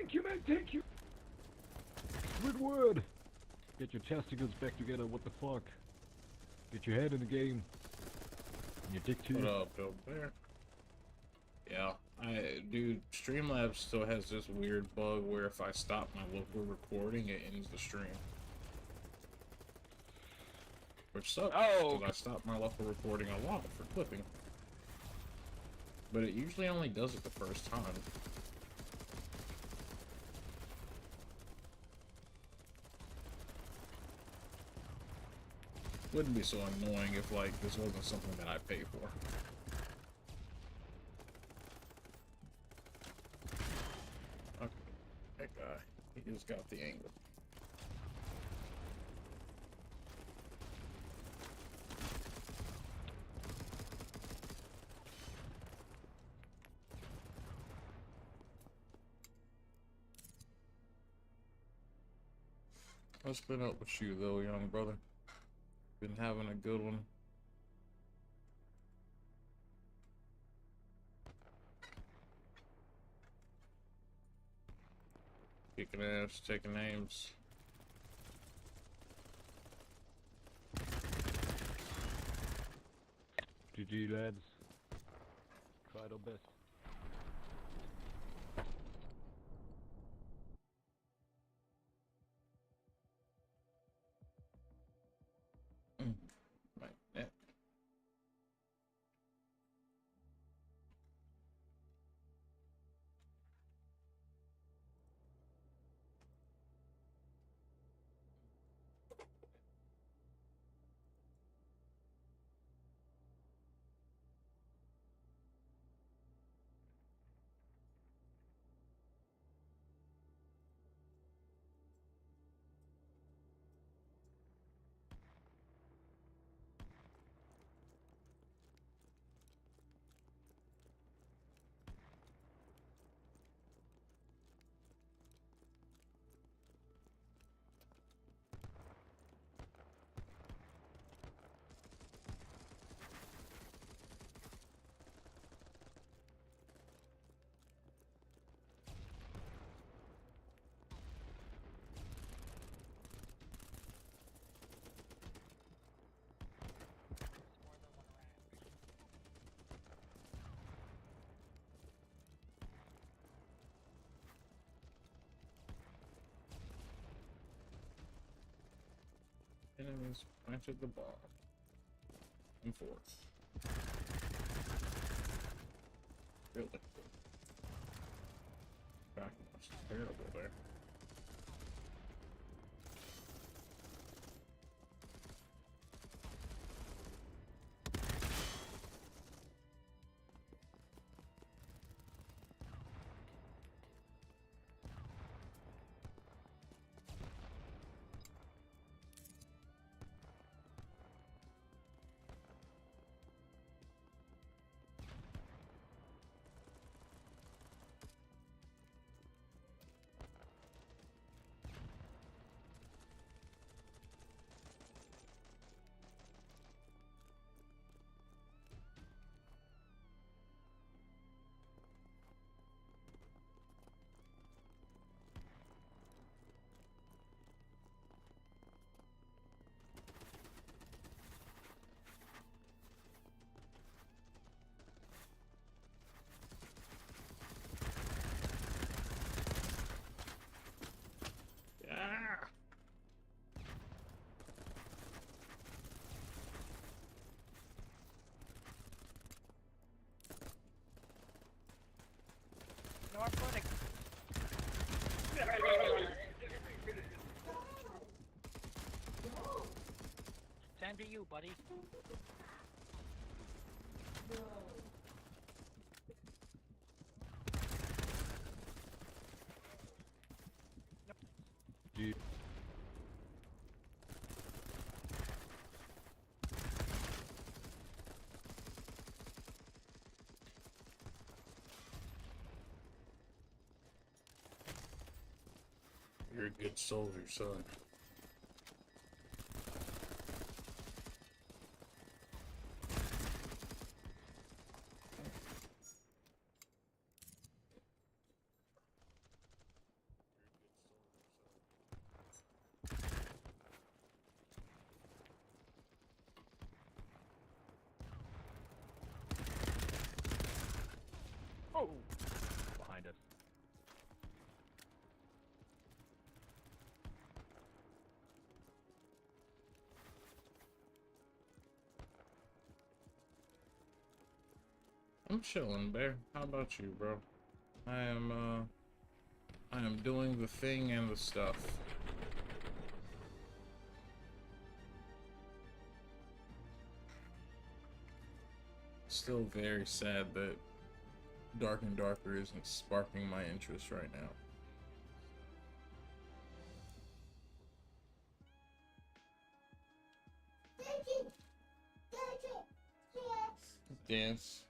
Thank you, man, thank you. Squidward! Get your testicles back together, what the fuck? Get your head in the game. And your dick too. What up, Bill Bear? Yeah, dude, Streamlabs still has this weird bug where if I stop my local recording, it ends the stream. Which sucks, because I stop my local recording a lot for clipping. But it usually only does it the first time. Wouldn't be so annoying if, like, this wasn't something that I pay for. Okay, that guy, he just got the angle. What's been up with you, though, young brother? Been having a good one. Kicking ass, taking names. GG, lads. Tried our best. Right, yeah. Enemies planted the bomb. And forth. Really? Back was terrible there. Yeah. No, I'm running. Time to you, buddy. G. You're a good soldier, son. I'm chilling, Bear. How about you, bro? I am doing the thing and the stuff. Still very sad that Dark and Darker isn't sparking my interest right now. Dance.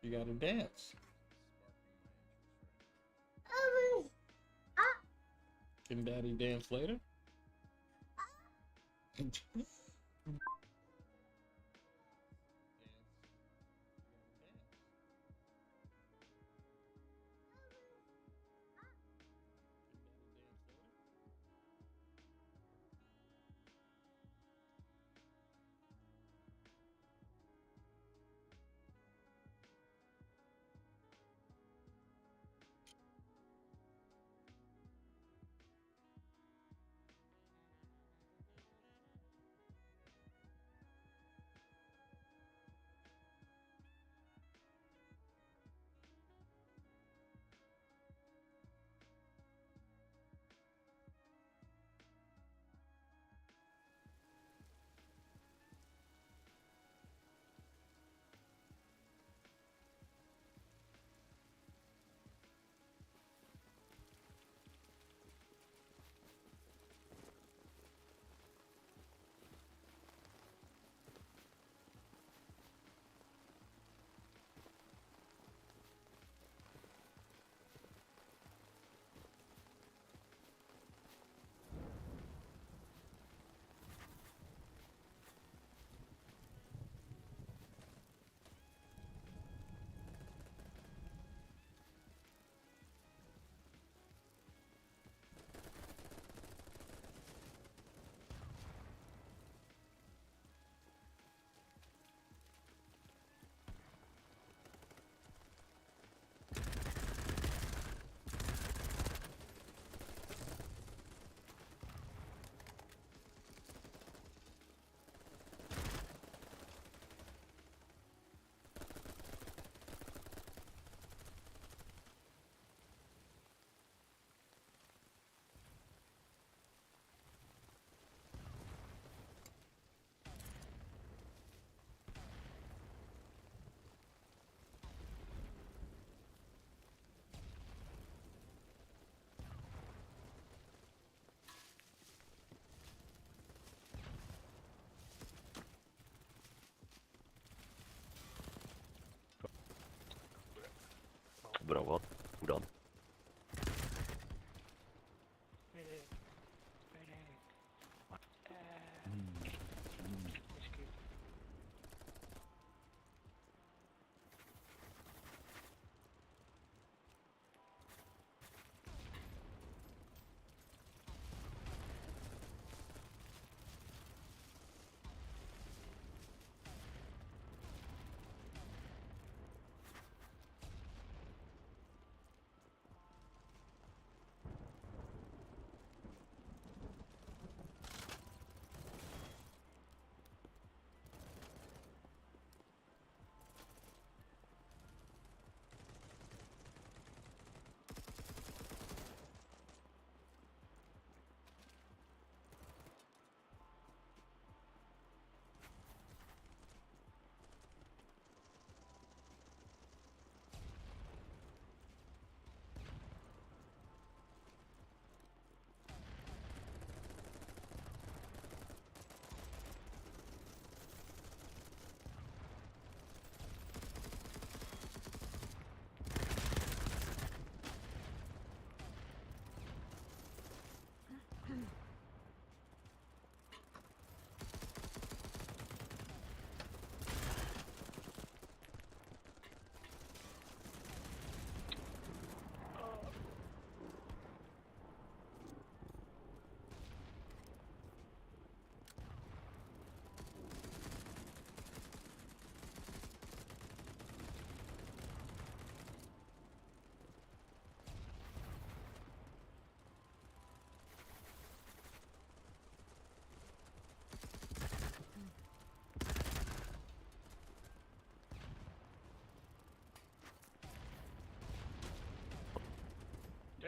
You gotta dance. Can Daddy dance later? Bra, what? Hold on. Medic. Medic. Mm. Whiskey.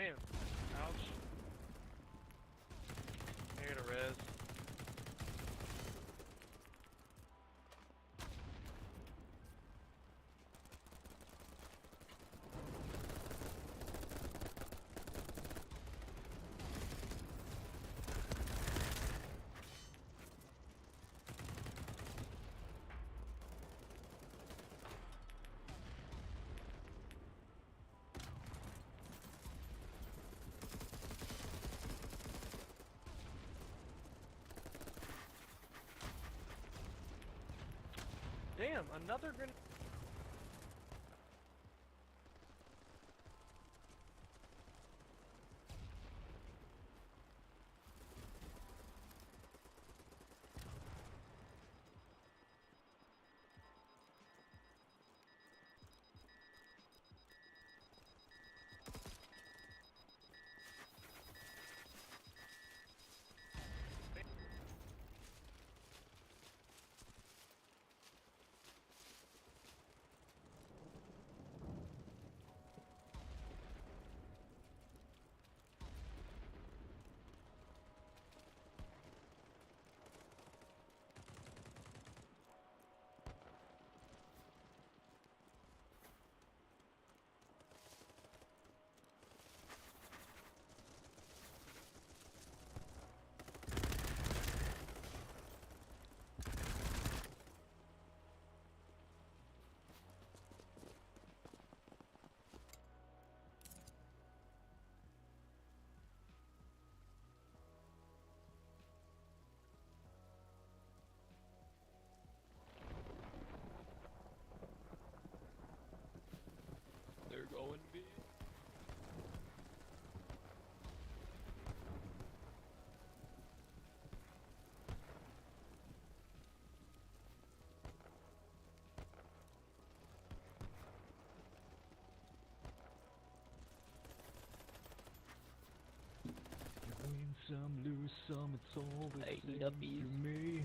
Damn. Ouch. I got a res. Damn, another grenade. They're going big. You win some, lose some, it's all the Hey, same yuppies. to me.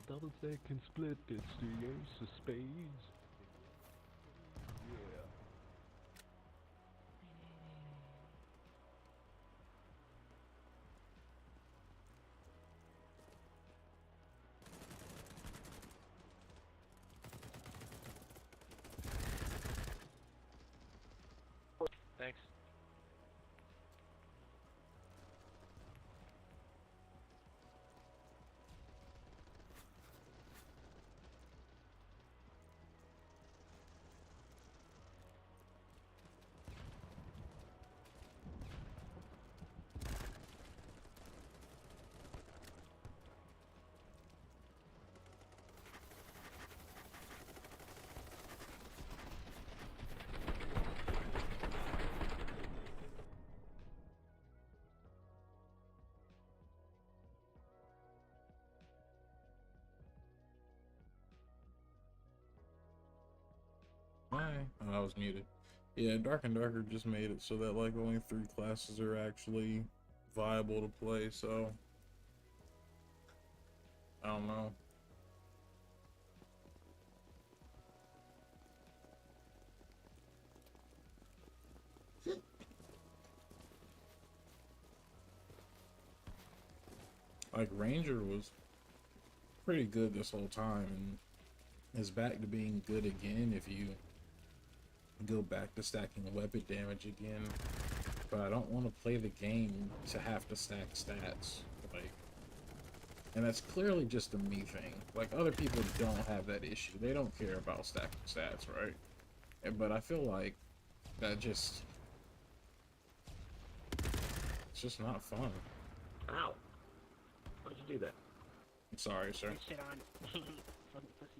A double second split, it's the ace of spades. Yeah. Thanks. Hi. Oh, I was muted. Yeah, Dark and Darker just made it so that like only 3 classes are actually viable to play, so I don't know. Like Ranger was pretty good this whole time and is back to being good again if you go back to stacking weapon damage again. But I don't want to play the game to have to stack stats. Like, and that's clearly just a me thing. Like, other people don't have that issue. They don't care about stacking stats, right? But I feel like that just... it's just not fun. Ow. Why did you do that? I'm sorry, sir. Good shit on. Fucking pussy.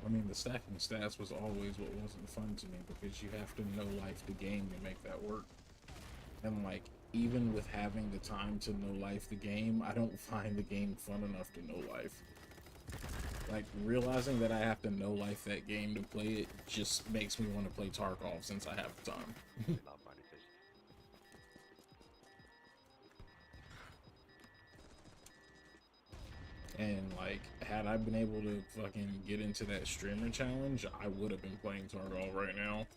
I mean, the stacking stats was always what wasn't fun to me because you have to know life the game to make that work. And like, even with having the time to know life the game, I don't find the game fun enough to know life. Like, realizing that I have to know life that game to play it just makes me want to play Tarkov since I have the time. Not funny fish. And like, had I been able to fucking get into that streamer challenge, I would have been playing Tarkov right now.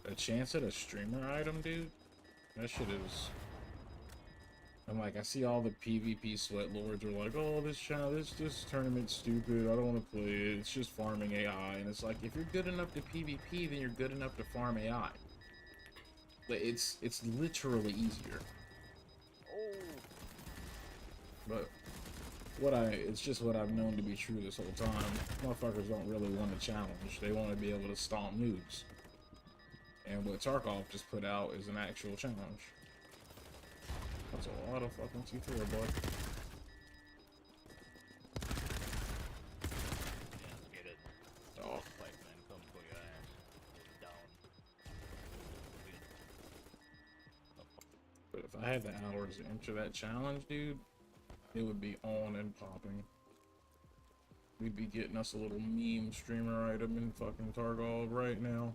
A chance at a streamer item, dude? That shit is... I'm like, I see all the PvP sweat lords are like, oh, this tournament's stupid, I don't want to play it, it's just farming AI. And it's like, if you're good enough to PvP, then you're good enough to farm AI. But it's literally easier. But it's just what I've known to be true this whole time. Motherfuckers don't really want a challenge. They want to be able to stomp noobs. And what Tarkov just put out is an actual challenge. That's a lot of fucking C4, bud. Yeah, let's get it. Oh. Fight, man. Come for your ass. Down. But if I had the hours to enter that challenge, dude, it would be on and popping. We'd be getting us a little meme streamer item in fucking Tarkov right now.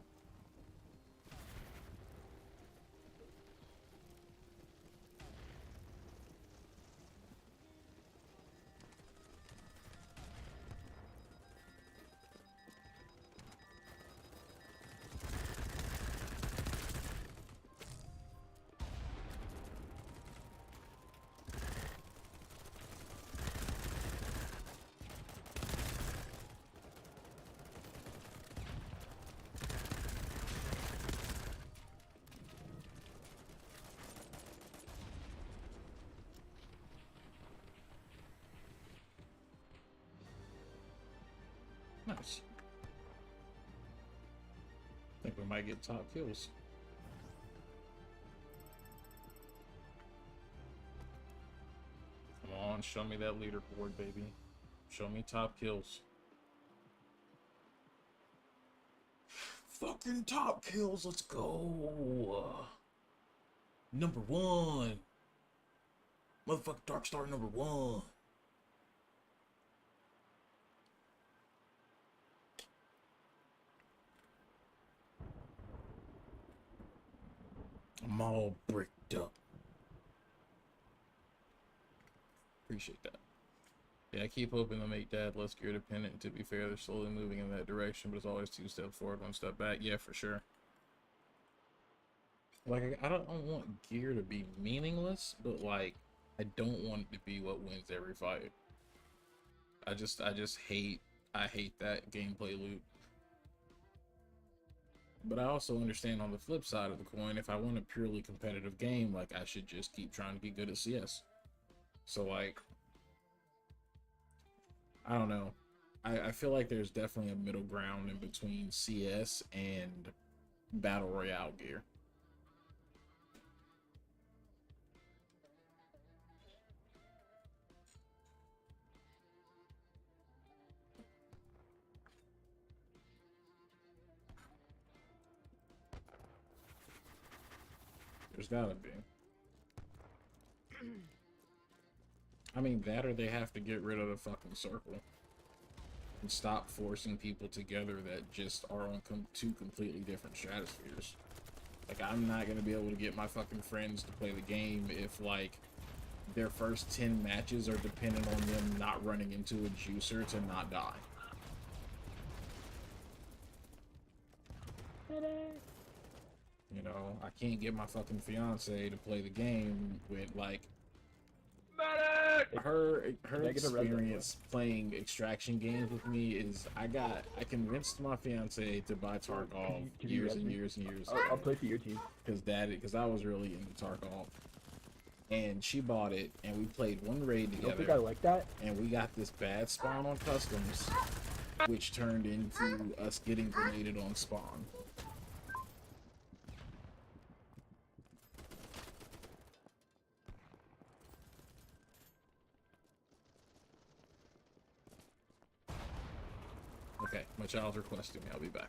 Nice. I think we might get top kills. Come on, show me that leaderboard, baby. Show me top kills. Fucking top kills, let's go. Number 1. Motherfucking Darkstar number 1. I'm all bricked up. Appreciate that. Yeah, I keep hoping to make Dad less gear dependent. To be fair, they're slowly moving in that direction, but it's always 2 steps forward, 1 step back. Yeah, for sure. Like, I don't want gear to be meaningless, but like, I don't want it to be what wins every fight. I hate that gameplay loop. But I also understand on the flip side of the coin, if I want a purely competitive game, like, I should just keep trying to be good at CS. So, like, I don't know. I feel like there's definitely a middle ground in between CS and Battle Royale gear. There's gotta be. I mean, that or they have to get rid of the fucking circle. And stop forcing people together that just are on 2 completely different stratospheres. Like, I'm not gonna be able to get my fucking friends to play the game if, like, their first 10 matches are dependent on them not running into a juicer to not die. You know, I can't get my fucking fiance to play the game with, like, her experience playing extraction games with me is I convinced my fiance to buy Tarkov years and years and years ago. I'll play for your team. Because I was really into Tarkov. And she bought it, and we played 1 raid You don't think together. I like that? And we got this bad spawn on customs, which turned into us getting grenaded on spawn. The child's requesting me. I'll be back.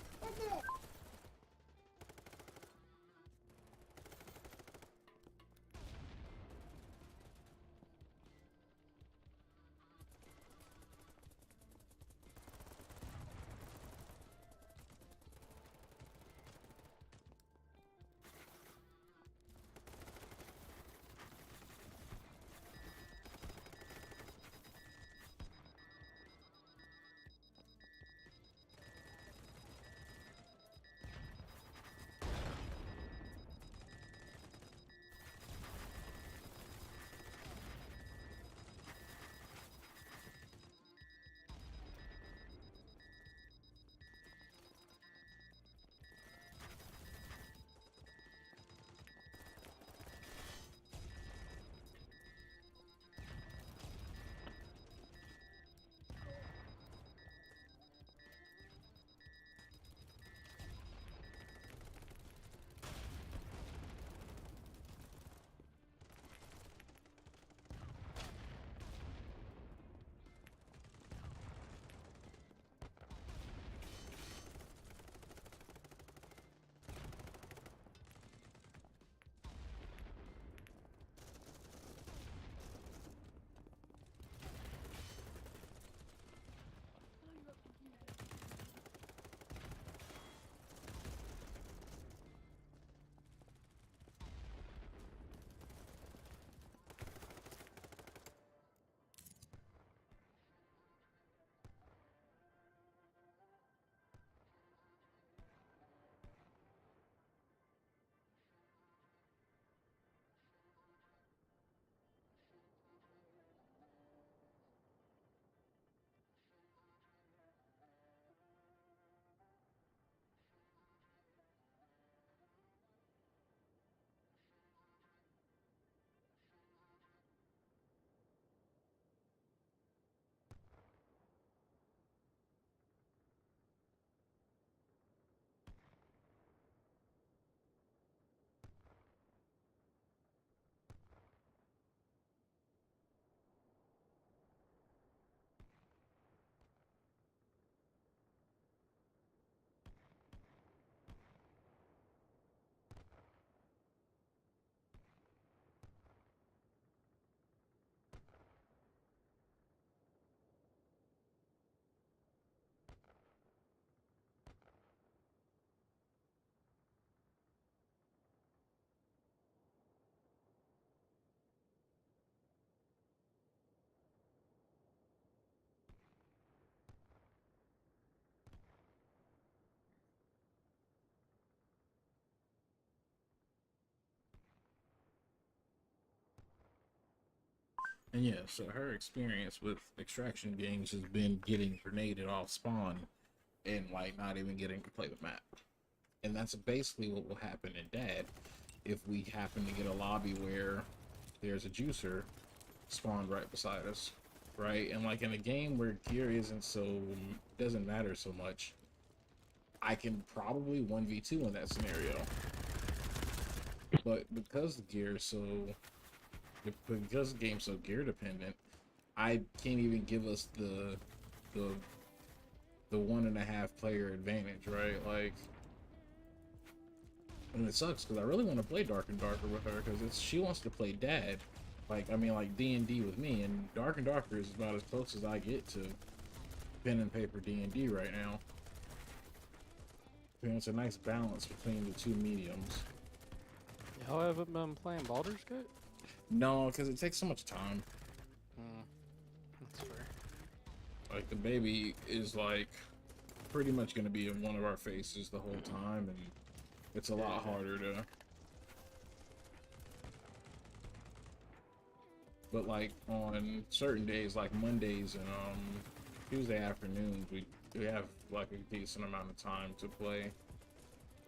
And yeah, so her experience with extraction games has been getting grenaded off spawn and like not even getting to play the map. And that's basically what will happen in Dad if we happen to get a lobby where there's a juicer spawned right beside us, right? And like in a game where gear doesn't matter so much, I can probably 1v2 in that scenario. But because the game's so gear dependent, I can't even give us the 1.5 player advantage, right? Like, and it sucks because I really want to play Dark and Darker with her because she wants to play Dad, like D&D with me, and Dark and Darker is about as close as I get to pen and paper D&D right now. And it's a nice balance between the two mediums. Y'all haven't been playing Baldur's Gate? No, because it takes so much time. That's fair. Like, the baby is like pretty much going to be in one of our faces the whole time, and it's a lot harder to. But like on certain days, like Mondays and Tuesday afternoons, we have like a decent amount of time to play.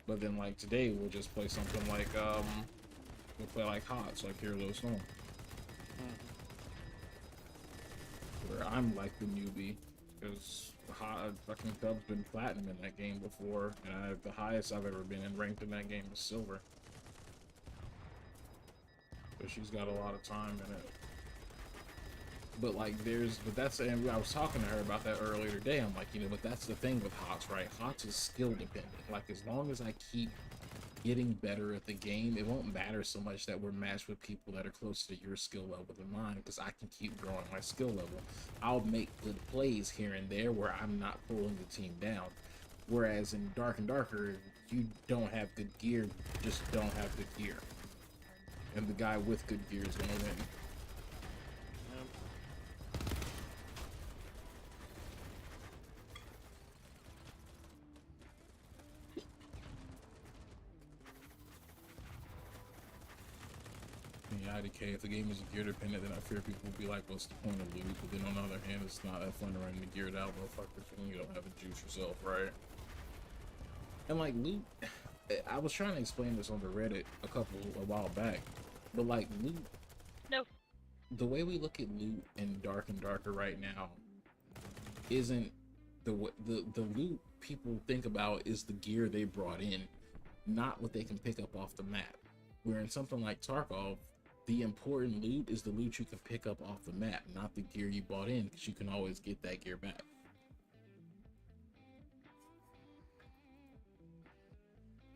But then like today we'll just play something like we'll play like HOTS, like Hero Storm. Where I'm like the newbie, because fucking Cub's been platinum in that game before, and the highest I've ever been in ranked in that game is silver. So she's got a lot of time in it. But like, but that's, and I was talking to her about that earlier today. I'm like, but that's the thing with HOTS, right? HOTS is skill dependent. Like, as long as I keep getting better at the game, it won't matter so much that we're matched with people that are closer to your skill level than mine, because I can keep growing my skill level. I'll make good plays here and there where I'm not pulling the team down. Whereas in Dark and Darker, you don't have good gear, just don't have good gear. And the guy with good gear is gonna win. Yeah, IDK, if the game is gear dependent, then I fear people will be like, what's the point of loot? But then on the other hand, it's not that fun running the geared out motherfuckers when you don't have the juice yourself, right? And like loot, I was trying to explain this on the Reddit a while back, but like loot, No. the way we look at loot in Dark and Darker right now isn't the loot people think about is the gear they brought in, not what they can pick up off the map. Where in something like Tarkov, the important loot is the loot you can pick up off the map, not the gear you bought in, because you can always get that gear back.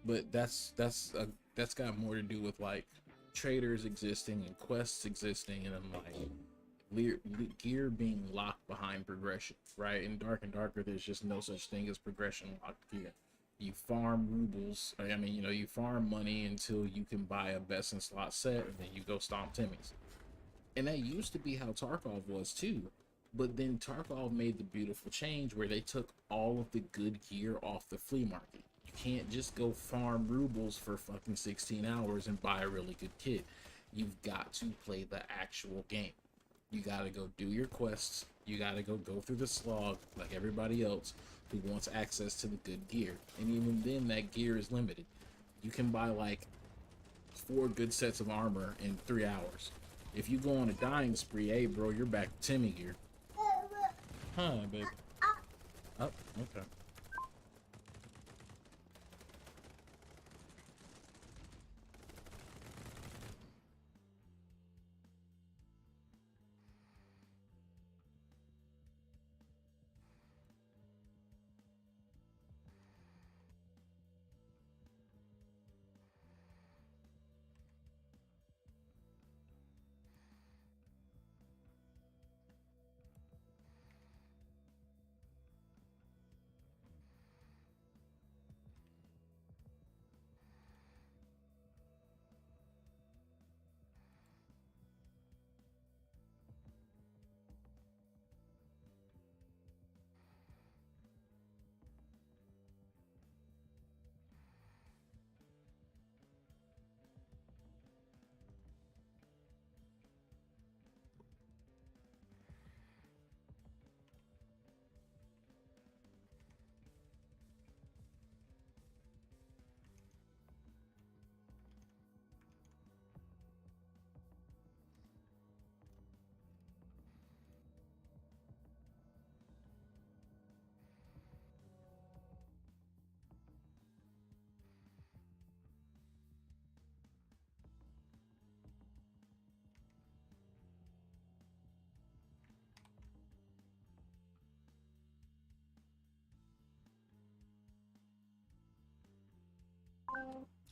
But that's got more to do with like traders existing and quests existing, and then like gear being locked behind progression, right? In Dark and Darker, there's just no such thing as progression locked gear. You farm rubles. I mean, you farm money until you can buy a best in slot set, and then you go stomp Timmy's. And that used to be how Tarkov was too. But then Tarkov made the beautiful change where they took all of the good gear off the flea market. You can't just go farm rubles for fucking 16 hours and buy a really good kit. You've got to play the actual game. You gotta go do your quests. You gotta go through the slog like everybody else who wants access to the good gear. And even then, that gear is limited. You can buy like 4 good sets of armor in 3 hours. If you go on a dying spree, hey bro, you're back to Timmy gear. Huh, baby. Oh, okay.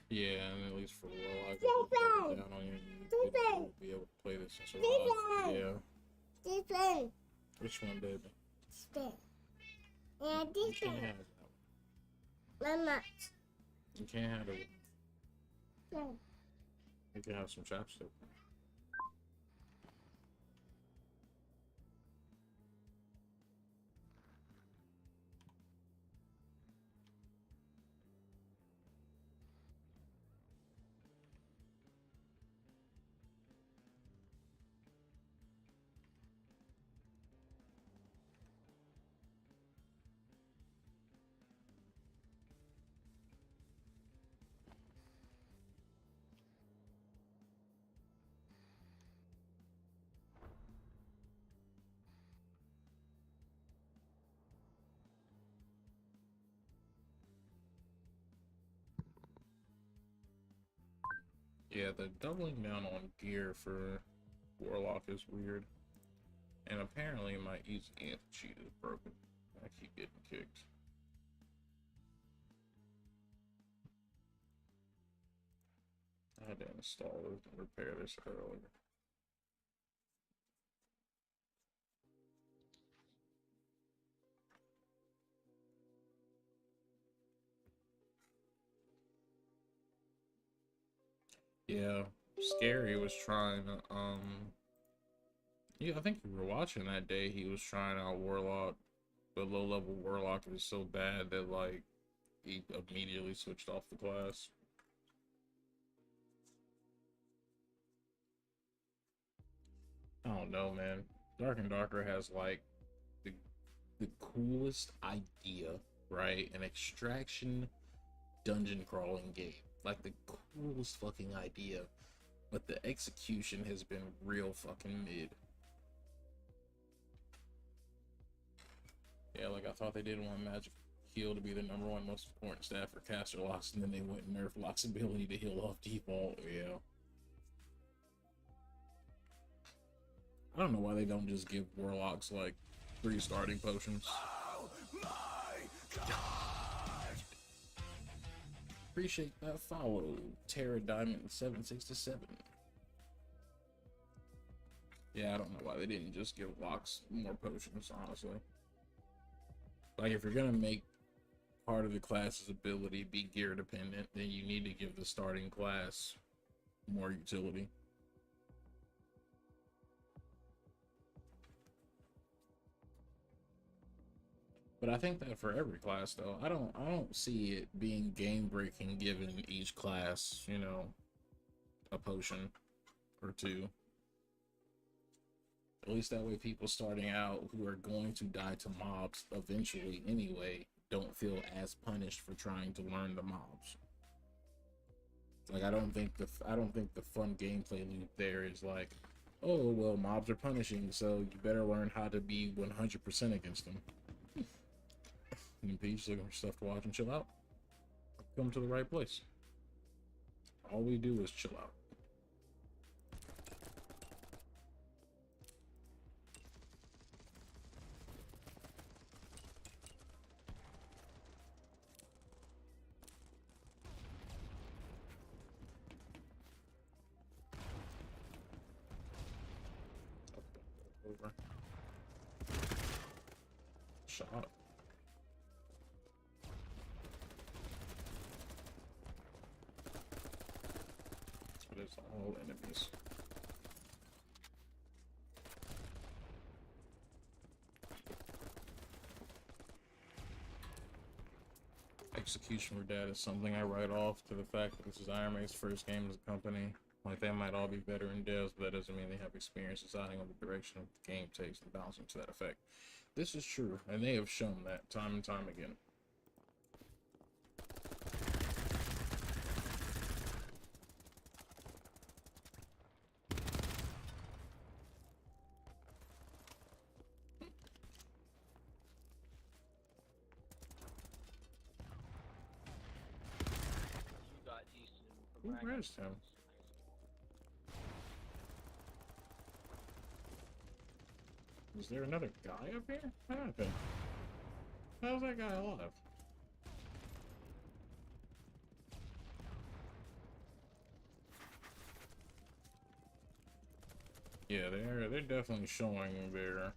Yeah, and at least for a while, I can down on you. You'll be able to play this and survive. Yeah. Which one, baby? You can't have that. Mama. You can't have it. You can have some chapstick. Yeah, the doubling down on gear for Warlock is weird. And apparently my easy anti-cheat is broken. I keep getting kicked. I had to install it and repair this earlier. Yeah, Scary was trying to, yeah, I think you were watching that day. He was trying out Warlock. The low-level Warlock is so bad that, like, he immediately switched off the class. I don't know, man. Dark and Darker has, like, the coolest idea, right? An extraction dungeon crawling game. Like, the coolest fucking idea. But the execution has been real fucking mid. Yeah, like I thought they didn't want Magic Heal to be the #1 most important stat for caster locks, and then they went and nerfed Lock's ability to heal off default. Yeah. I don't know why they don't just give Warlocks like 3 starting potions. Oh my God. Appreciate that follow, Terra Diamond 767. Yeah, I don't know why they didn't just give Locks more potions, honestly. Like, if you're gonna make part of the class's ability be gear dependent, then you need to give the starting class more utility. But I think that for every class, though, I don't see it being game breaking given each class, you know, a potion or 2. At least that way people starting out who are going to die to mobs eventually anyway don't feel as punished for trying to learn the mobs. Like, I don't think the fun gameplay loop there is like, oh well, mobs are punishing, so you better learn how to be 100% against them. And Peach looking for stuff to watch and chill out. Come to the right place. All we do is chill out. Over. Shot. It is all enemies. Execution for Dad is something I write off to the fact that this is Iron Man's first game as a company. Like, they might all be veteran devs, but that doesn't mean they have experience deciding on the direction the game takes and balancing to that effect. This is true, and they have shown that time and time again. Who raised him? Is there another guy up here? What happened? How's that guy alive? Yeah, they're definitely showing their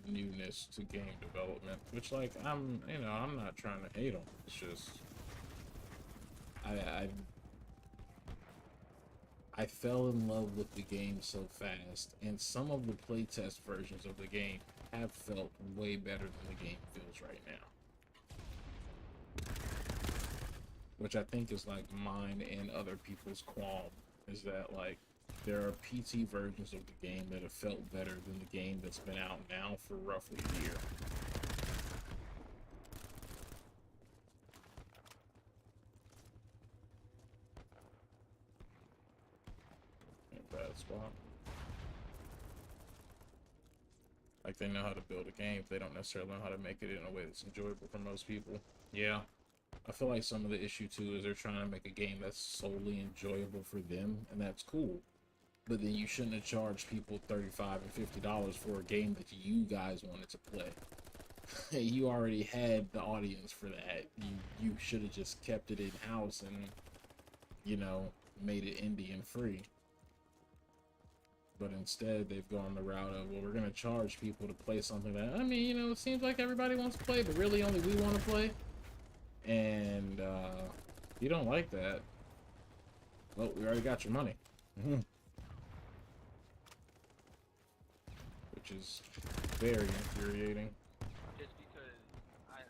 newness to game development, which, like, I'm not trying to hate them. It's just I fell in love with the game so fast, and some of the playtest versions of the game have felt way better than the game feels right now. Which I think is, like, mine and other people's qualm, is that, like, there are PT versions of the game that have felt better than the game that's been out now for roughly a year. Bad spot. Like, they know how to build a game, they don't necessarily know how to make it in a way that's enjoyable for most people. Yeah. I feel like some of the issue too is they're trying to make a game that's solely enjoyable for them, and that's cool. But then you shouldn't have charged people $35 and $50 for a game that you guys wanted to play. You already had the audience for that. You should have just kept it in house and, you know, made it indie and free. But instead, they've gone the route of, well, we're gonna charge people to play something that, I mean, you know, it seems like everybody wants to play, but really only we want to play. And you don't like that. Well, we already got your money. Which is very infuriating. Just because I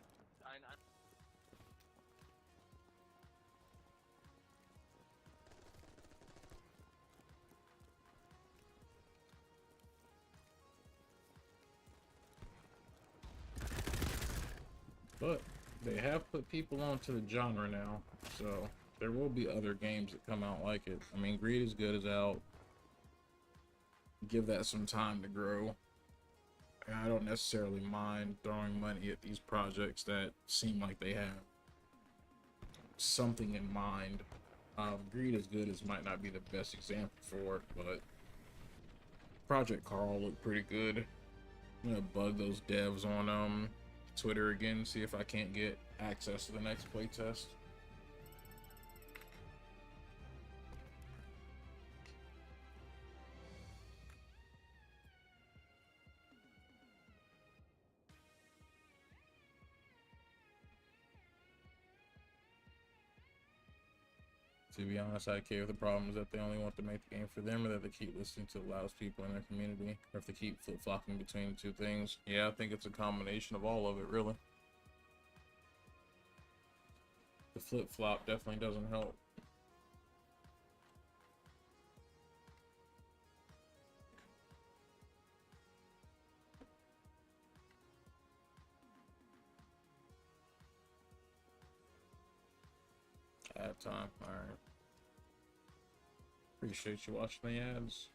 But they have put people onto the genre now, so there will be other games that come out like it. I mean, Greed is Good is out. Give that some time to grow. And I don't necessarily mind throwing money at these projects that seem like they have something in mind. Greed is Good might not be the best example for it, but Project Carl looked pretty good. I'm gonna bug those devs on Twitter again, see if I can't get access to the next playtest. To be honest, I care if the problem is that they only want to make the game for them, or that they keep listening to the loudest people in their community, or if they keep flip-flopping between the two things. Yeah, I think it's a combination of all of it, really. The flip-flop definitely doesn't help. Ad time, alright. Appreciate you watching the ads.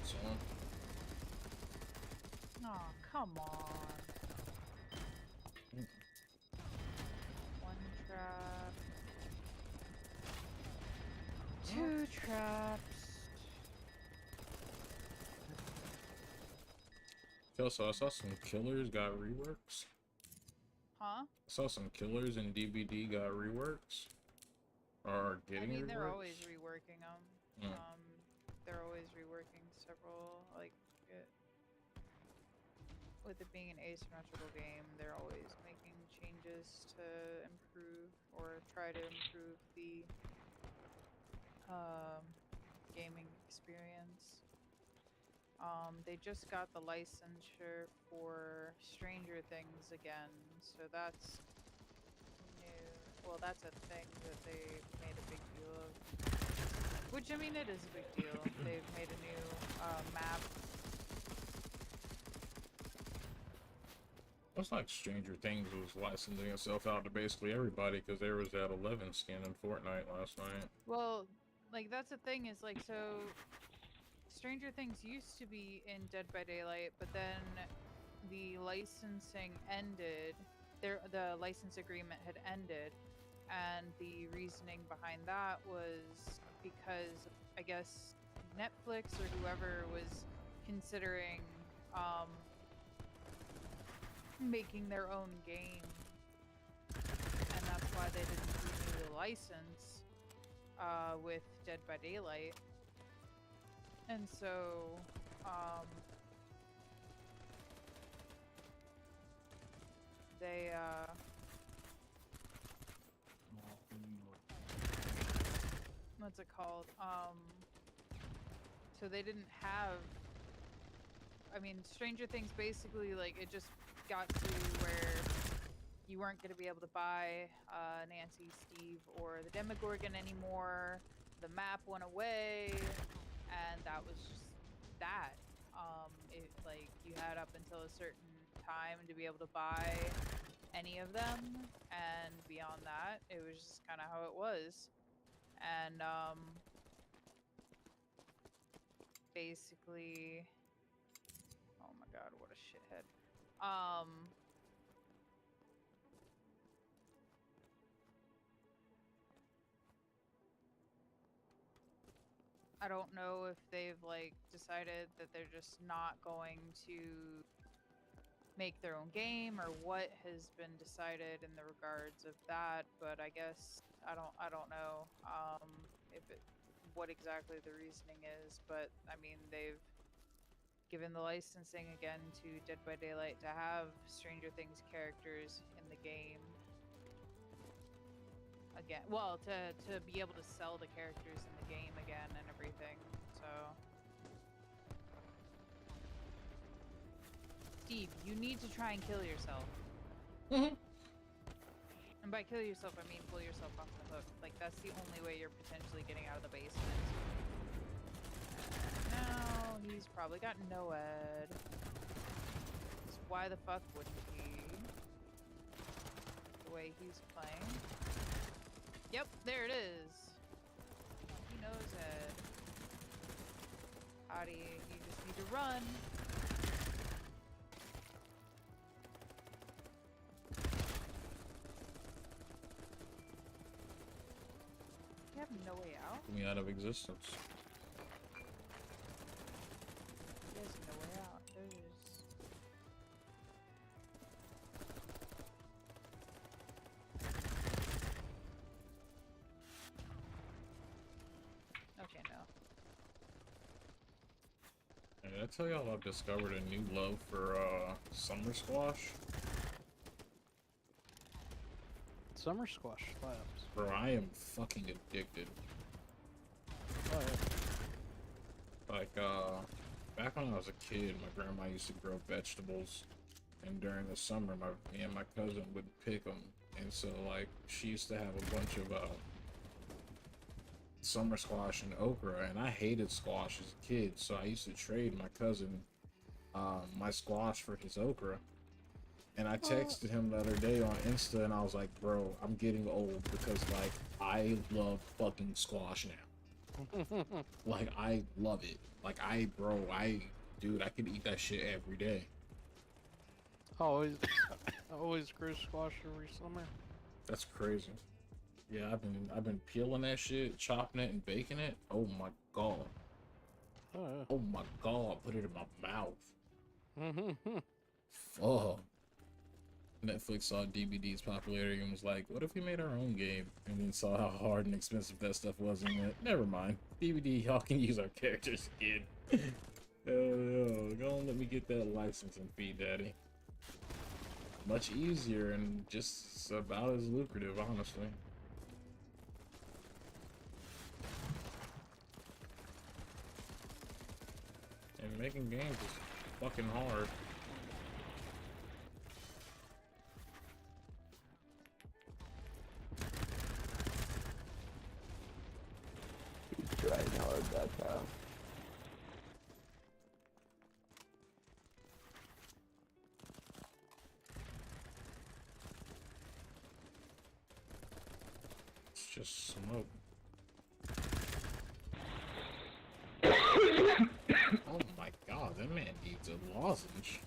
So, Oh, come on. One trap. Two traps. so I saw some killers got reworks. Huh? I saw some killers in DBD got reworks. Or are I getting mean, reworks. they're always reworking them. Mm. They're always reworking several, like, with it being an asymmetrical game, they're always making changes to improve or try to improve the gaming experience. They just got the licensure for Stranger Things again, so that's new. Well, that's a thing that they made a big deal of. Which, I mean, it is a big deal. They've made a new map. Looks like Stranger Things was licensing itself out to basically everybody, because there was that 11 skin in Fortnite last night. Well, like, that's the thing is, like, so Stranger Things used to be in Dead by Daylight, but then the licensing ended. The license agreement had ended, and the reasoning behind that was because, I guess, Netflix or whoever was considering making their own game, and that's why they didn't renew the license with Dead by Daylight. And so they what's it called? So they didn't have. I mean, Stranger Things basically like it just got to where you weren't going to be able to buy Nancy, Steve, or the Demogorgon anymore. The map went away, and that was just that. Like you had up until a certain time to be able to buy any of them, and beyond that, it was just kind of how it was. And basically, oh my god, what a shithead. I don't know if they've like decided that they're just not going to make their own game or what has been decided in the regards of that, but I guess I don't know if it what exactly the reasoning is, but I mean they've given the licensing again to Dead by Daylight to have Stranger Things characters in the game again. Well, to be able to sell the characters in the game again and everything. So, Steve, you need to try and kill yourself. And by kill yourself, I mean pull yourself off the hook. Like that's the only way you're potentially getting out of the basement. Now he's probably got NOED. So why the fuck wouldn't he? The way he's playing. Yep, there it is. He knows it. Howdy, you just need to run. You have no way out? Me out of existence. There's no way out. There's... Okay, no. Hey, did I tell y'all I've discovered a new love for summer squash? Summer squash slaps. Bro, I am fucking addicted. Oh, yeah. Like, back when I was a kid, my grandma used to grow vegetables, and during the summer, me and my cousin would pick them, and so, like, she used to have a bunch of, summer squash and okra, and I hated squash as a kid, so I used to trade my cousin, my squash for his okra, and I texted him the other day on Insta, and I was like, bro, I'm getting old, because, like, I love fucking squash now. Like, I love it. Like, dude, I could eat that shit every day. Always, always grew squash every summer. That's crazy. Yeah, I've been peeling that shit, chopping it, and baking it. Oh my god. Oh, yeah. Oh my god, put it in my mouth. Mm-hmm. Fuck. Netflix saw DBD's popularity and was like, what if we made our own game? And then saw how hard and expensive that stuff was and went, never mind. DBD, y'all can use our characters again. Go and let me get that license and feed daddy. Much easier and just about as lucrative, honestly. And making games is fucking hard. He's trying hard that time. It's just smoke. Oh my god, that man needs a lozenge.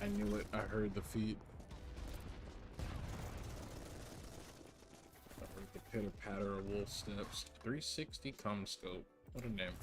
I knew it. I heard the feet. I heard the pitter patter of wolf steps. 360 cum scope. What a name.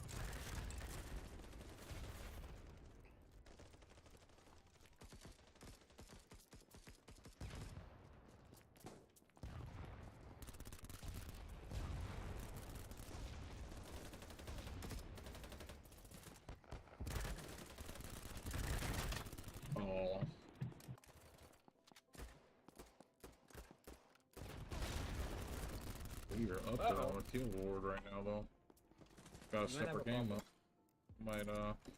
you're up there on the kill board right now, though. Got to You might step have our a game problem. up. Might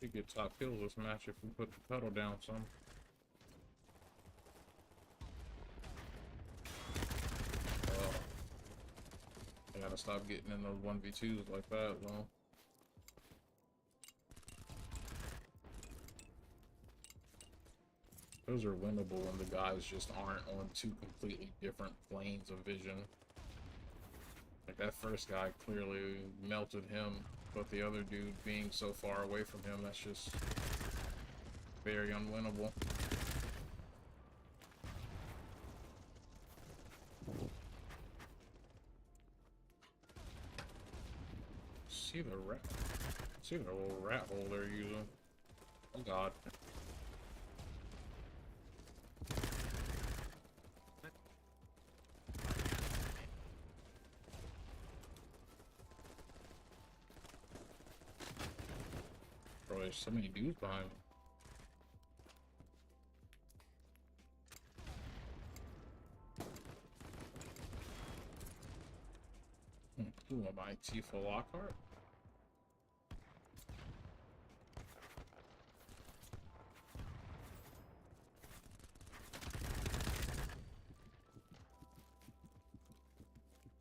we get top kills this match if we put the pedal down some. I gotta stop getting in those 1v2s like that, though. Those are winnable when the guys just aren't on two completely different planes of vision. Like that first guy clearly melted him, but the other dude being so far away from him, that's just very unwinnable. See the rat? See the little rat hole they're using? Oh god. Bro, there's so many dudes behind me. Who am I, Tifa Lockhart?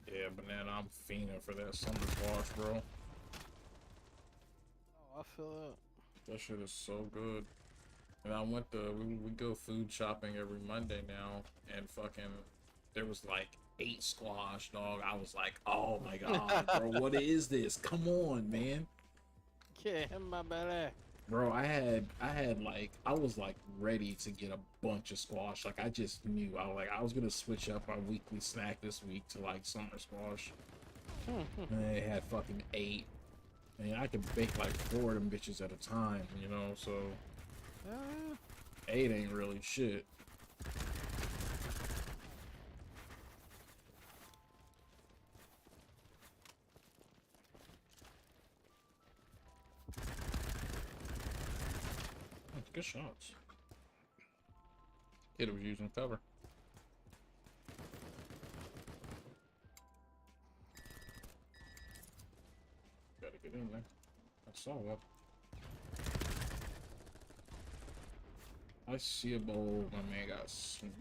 Yeah, Banana, I'm fiending for that summer squash, bro. Oh, I feel that. That shit is so good. And I went to, we go food shopping every Monday now, and fucking, there was like 8 squash, dog. I was like, oh my god, bro, what is this? Come on, man. Yeah, my bad ass. Bro, I had like, I was like ready to get a bunch of squash. Like I just knew, I was gonna switch up our weekly snack this week to like summer squash. And they had fucking 8. I mean, I can bake like 4 of them bitches at a time, you know, so 8 ain't really shit. That's good shots. Kid was using cover. Gotta get in there. I saw that. I see a bowl. My man got sniped.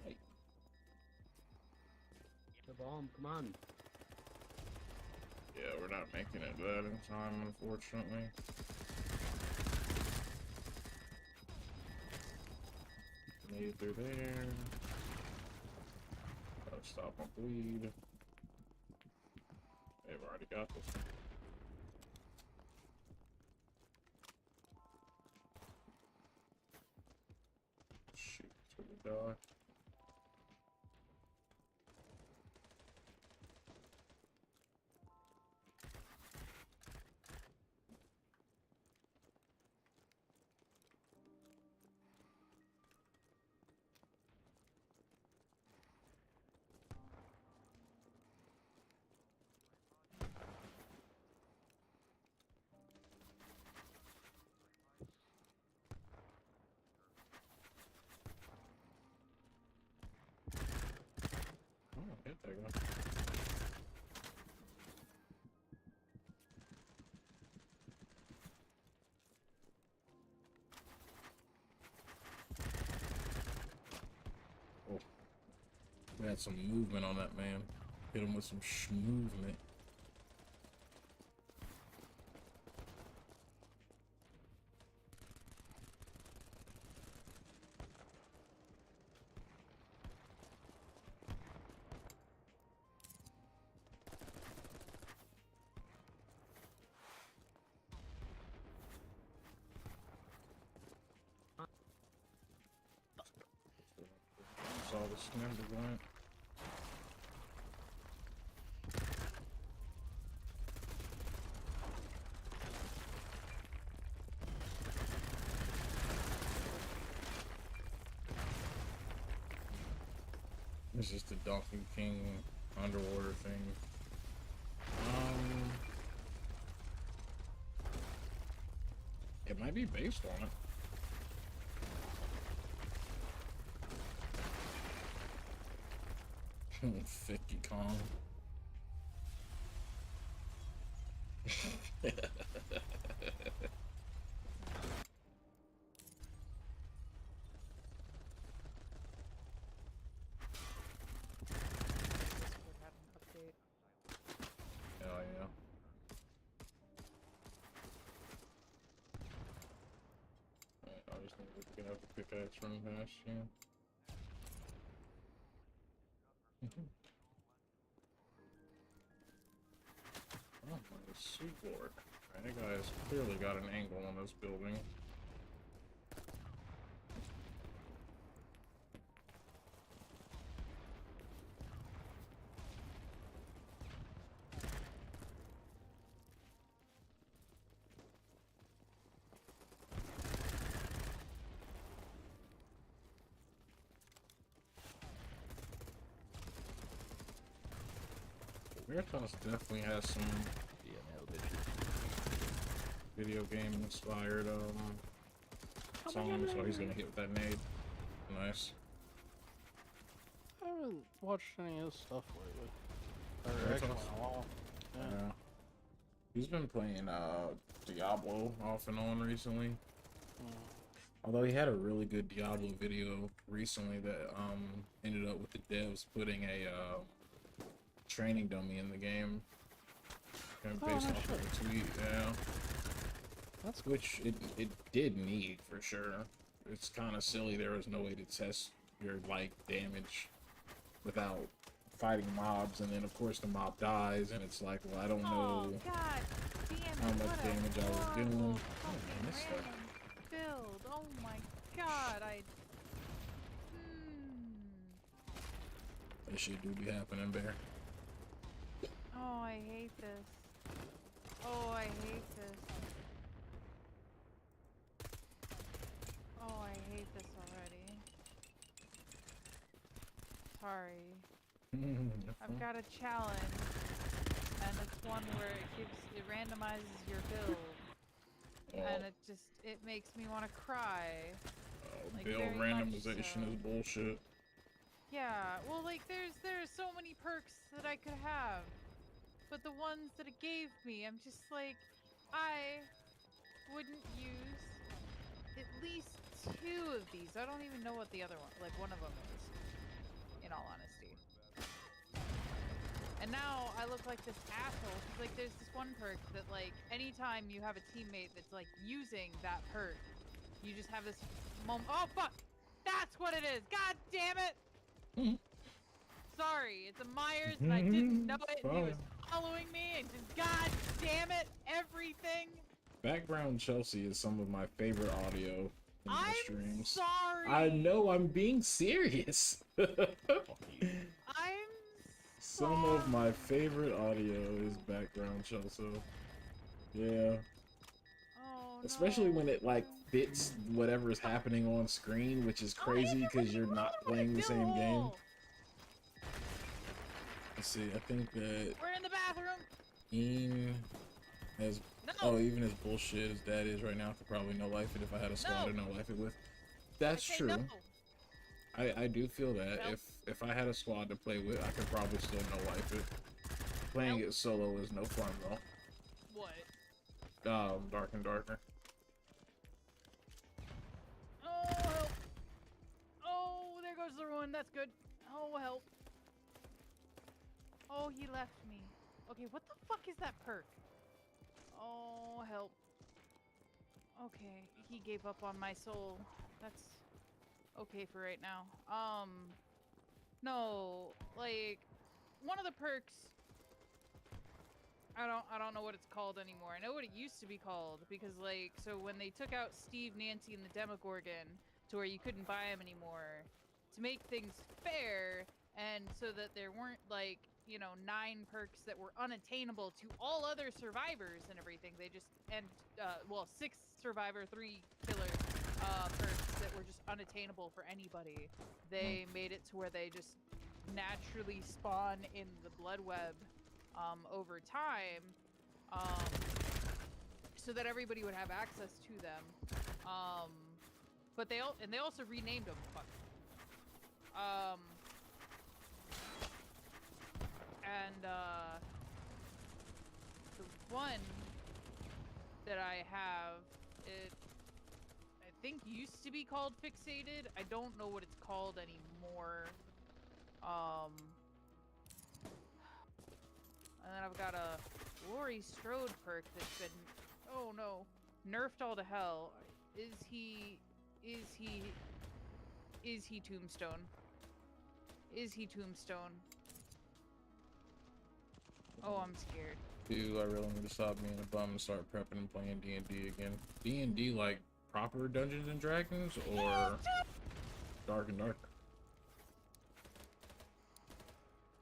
The bomb, come on. Yeah, we're not making it that in time, unfortunately. Made it through there. Gotta stop on bleed. They've already got this one. Shoot, till we die. Oh, hit that guy. Oh. We had some movement on that man. Hit him with some movement. Saw the snimber going. It's just the Donkey King underwater thing. It might be based on it. Ficky Kong. Discord had an update. Hell yeah. Alright, I just need to pick up the pickaxe from past you. Oh, my Seaboard. That guy's clearly got an angle on this building. Veritas definitely has some video game inspired songs, so he's gonna hit with that nade. Nice. I haven't watched any of his stuff lately. Or Veritas? actually, in a while. Yeah. Yeah. He's been playing Diablo off and on recently. Mm. Although he had a really good Diablo video recently that ended up with the devs putting a training dummy in the game. Kind of Oh, based no off of shit. a tweet, yeah. That's Which it did need for sure. It's kind of silly there was no way to test your like damage without fighting mobs, and then of course the mob dies, and it's like, well, I don't Oh know god damn it, how much what a damage I was horrible doing. fucking missed that. random build. Oh my god, That shit do be happening, Bear. Oh, I hate this. Oh, I hate this. Oh, I hate this already. Sorry. I've got a challenge, and it's one where it randomizes your build, and it makes me want to cry. Like, Build very much randomization so. is bullshit. Yeah, well, like, there's so many perks that I could have, but the ones that it gave me, I'm just like, I wouldn't use at least 2 of these. I don't even know what the other one, like, one of them is, in all honesty. And now I look like this asshole, because, like, there's this one perk that, like, anytime you have a teammate that's, like, using that perk, you just have this moment. Oh, fuck! That's what it is! God damn it! Sorry, it's a Myers, and I didn't know it, and he was following me, and just, god damn it, everything! Background Chelsea is some of my favorite audio in my I'm streams. sorry! I know, I'm being serious. I'm Some of my favorite audio is background Chelsea. Yeah. Oh, Especially no. when it like fits whatever is happening on screen, which is crazy because you're not playing the same game. Let's see, I think that We're in the bathroom! Ian has No! oh, even as bullshit as that is right now, I could probably no life it if I had a squad to no life it with. That's I say true. no. I do feel that Nope. if I had a squad to play with, I could probably still no life it. Playing Nope. it solo is no fun though. What? Dark and Darker. Oh, help! Oh, there goes the ruin, that's good. Oh, help. Oh, he left me. Okay, what the fuck is that perk? Oh, help. Okay, he gave up on my soul. That's okay for right now. No, like, one of the perks, I don't know what it's called anymore. I know what it used to be called, because, like, so when they took out Steve, Nancy, and the Demogorgon to where you couldn't buy them anymore, to make things fair, and so that there weren't, like, you know, 9 perks that were unattainable to all other survivors and everything, they just, and, well, 6 survivor, 3 killer, perks that were just unattainable for anybody. They made it to where they just naturally spawn in the blood web over time, so that everybody would have access to them. But they also renamed them. Fuck. one that I have, it I think used to be called Fixated. I don't know what it's called anymore. And then I've got a Laurie Strode perk that's been, oh no, nerfed all to hell. Is he Tombstone? Is he Tombstone? Oh, I'm scared. Dude, I really need to stop being a bum and start prepping and playing D&D again. D&D like proper Dungeons and Dragons or Dark and Dark?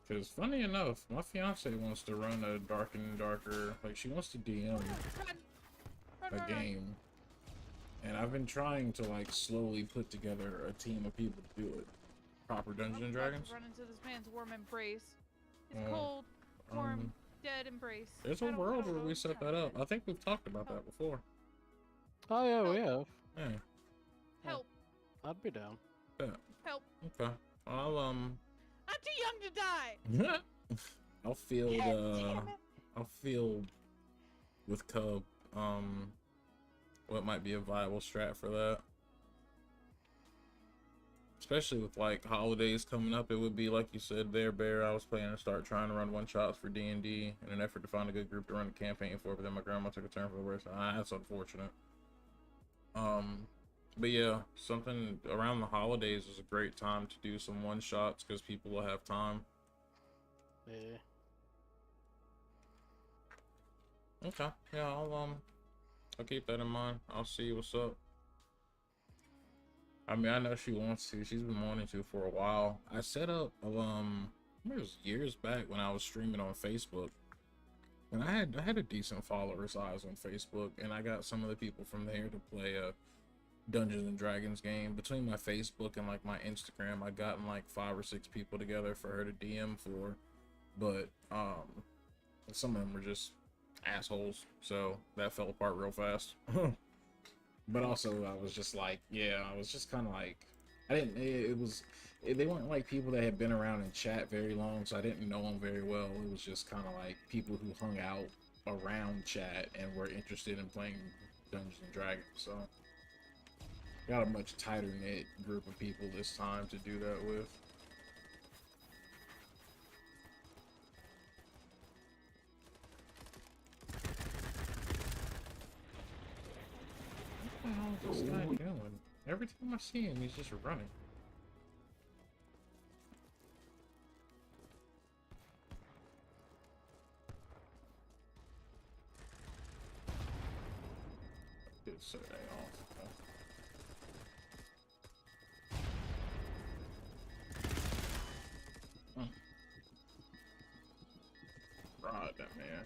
Because funny enough, my fiance wants to run a Dark and Darker, like she wants to DM a game. And I've been trying to like slowly put together a team of people to do it. Proper Dungeons and Dragons. Run into this man's warm embrace. It's Uh, cold, warm, dead embrace. There's I a don't- world I don't where we know. set that up. I think we've talked about that before. Oh yeah, we have. Yeah. Help! I'd be down. Yeah. Help! Okay. I'll I'm too young to die. I'll field Damn it. I'll field with Cub what might be a viable strat for that. Especially with like holidays coming up, it would be like you said there, Bear. I was planning to start trying to run one shots for D&D in an effort to find a good group to run a campaign for, but then my grandma took a turn for the worse. That's unfortunate. But yeah, something around the holidays is a great time to do some one shots because people will have time. Yeah. Okay, yeah, I'll keep that in mind. I'll see what's up. I mean, I know she wants to. She's been wanting to for a while. I set up, it was years back when I was streaming on Facebook, and I had a decent follower size on Facebook, and I got some of the people from there to play a Dungeons and Dragons game. Between my Facebook and like my Instagram, I gotten like 5 or 6 people together for her to DM for, but some of them were just assholes, so that fell apart real fast. But also I was just like, yeah, I was just kind of like, they weren't like people that had been around in chat very long, so I didn't know them very well. It was just kind of like people who hung out around chat and were interested in playing Dungeons and Dragons. So got a much tighter knit group of people this time to do that with. What the hell is this guy doing? Every time I see him, he's just running. Did set that off. Rod that man.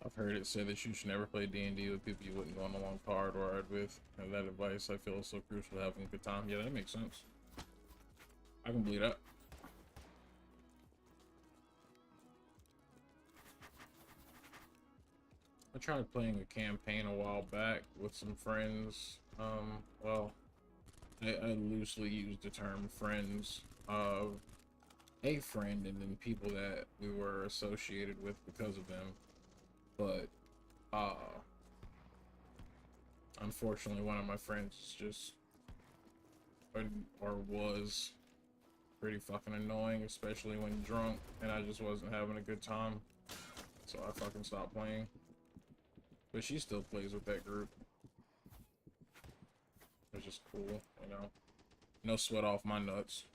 I've heard it said that you should never play D&D with people you wouldn't go on a long card ride with. And that advice I feel is so crucial to having a good time. Yeah, that makes sense. I can believe that. I tried playing a campaign a while back with some friends. Well, I loosely use the term friends of a friend and then people that we were associated with because of them. But unfortunately one of my friends is just or was pretty fucking annoying, especially when drunk, and I just wasn't having a good time, so I fucking stopped playing. But she still plays with that group, which is cool, you know. No sweat off my nuts.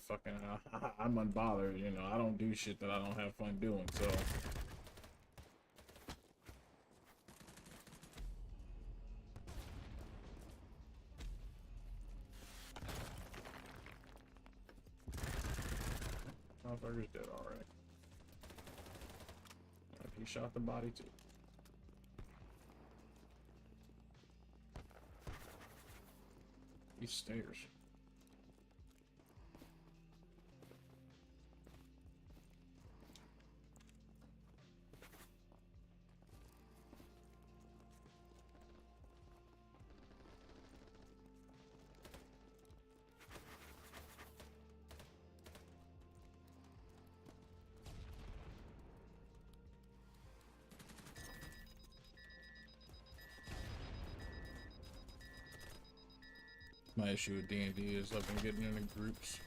Fucking I'm unbothered, you know. I don't do shit that I don't have fun doing, so motherfucker's dead, alright. He shot the body too. These stairs. My issue with D&D is I've been getting into groups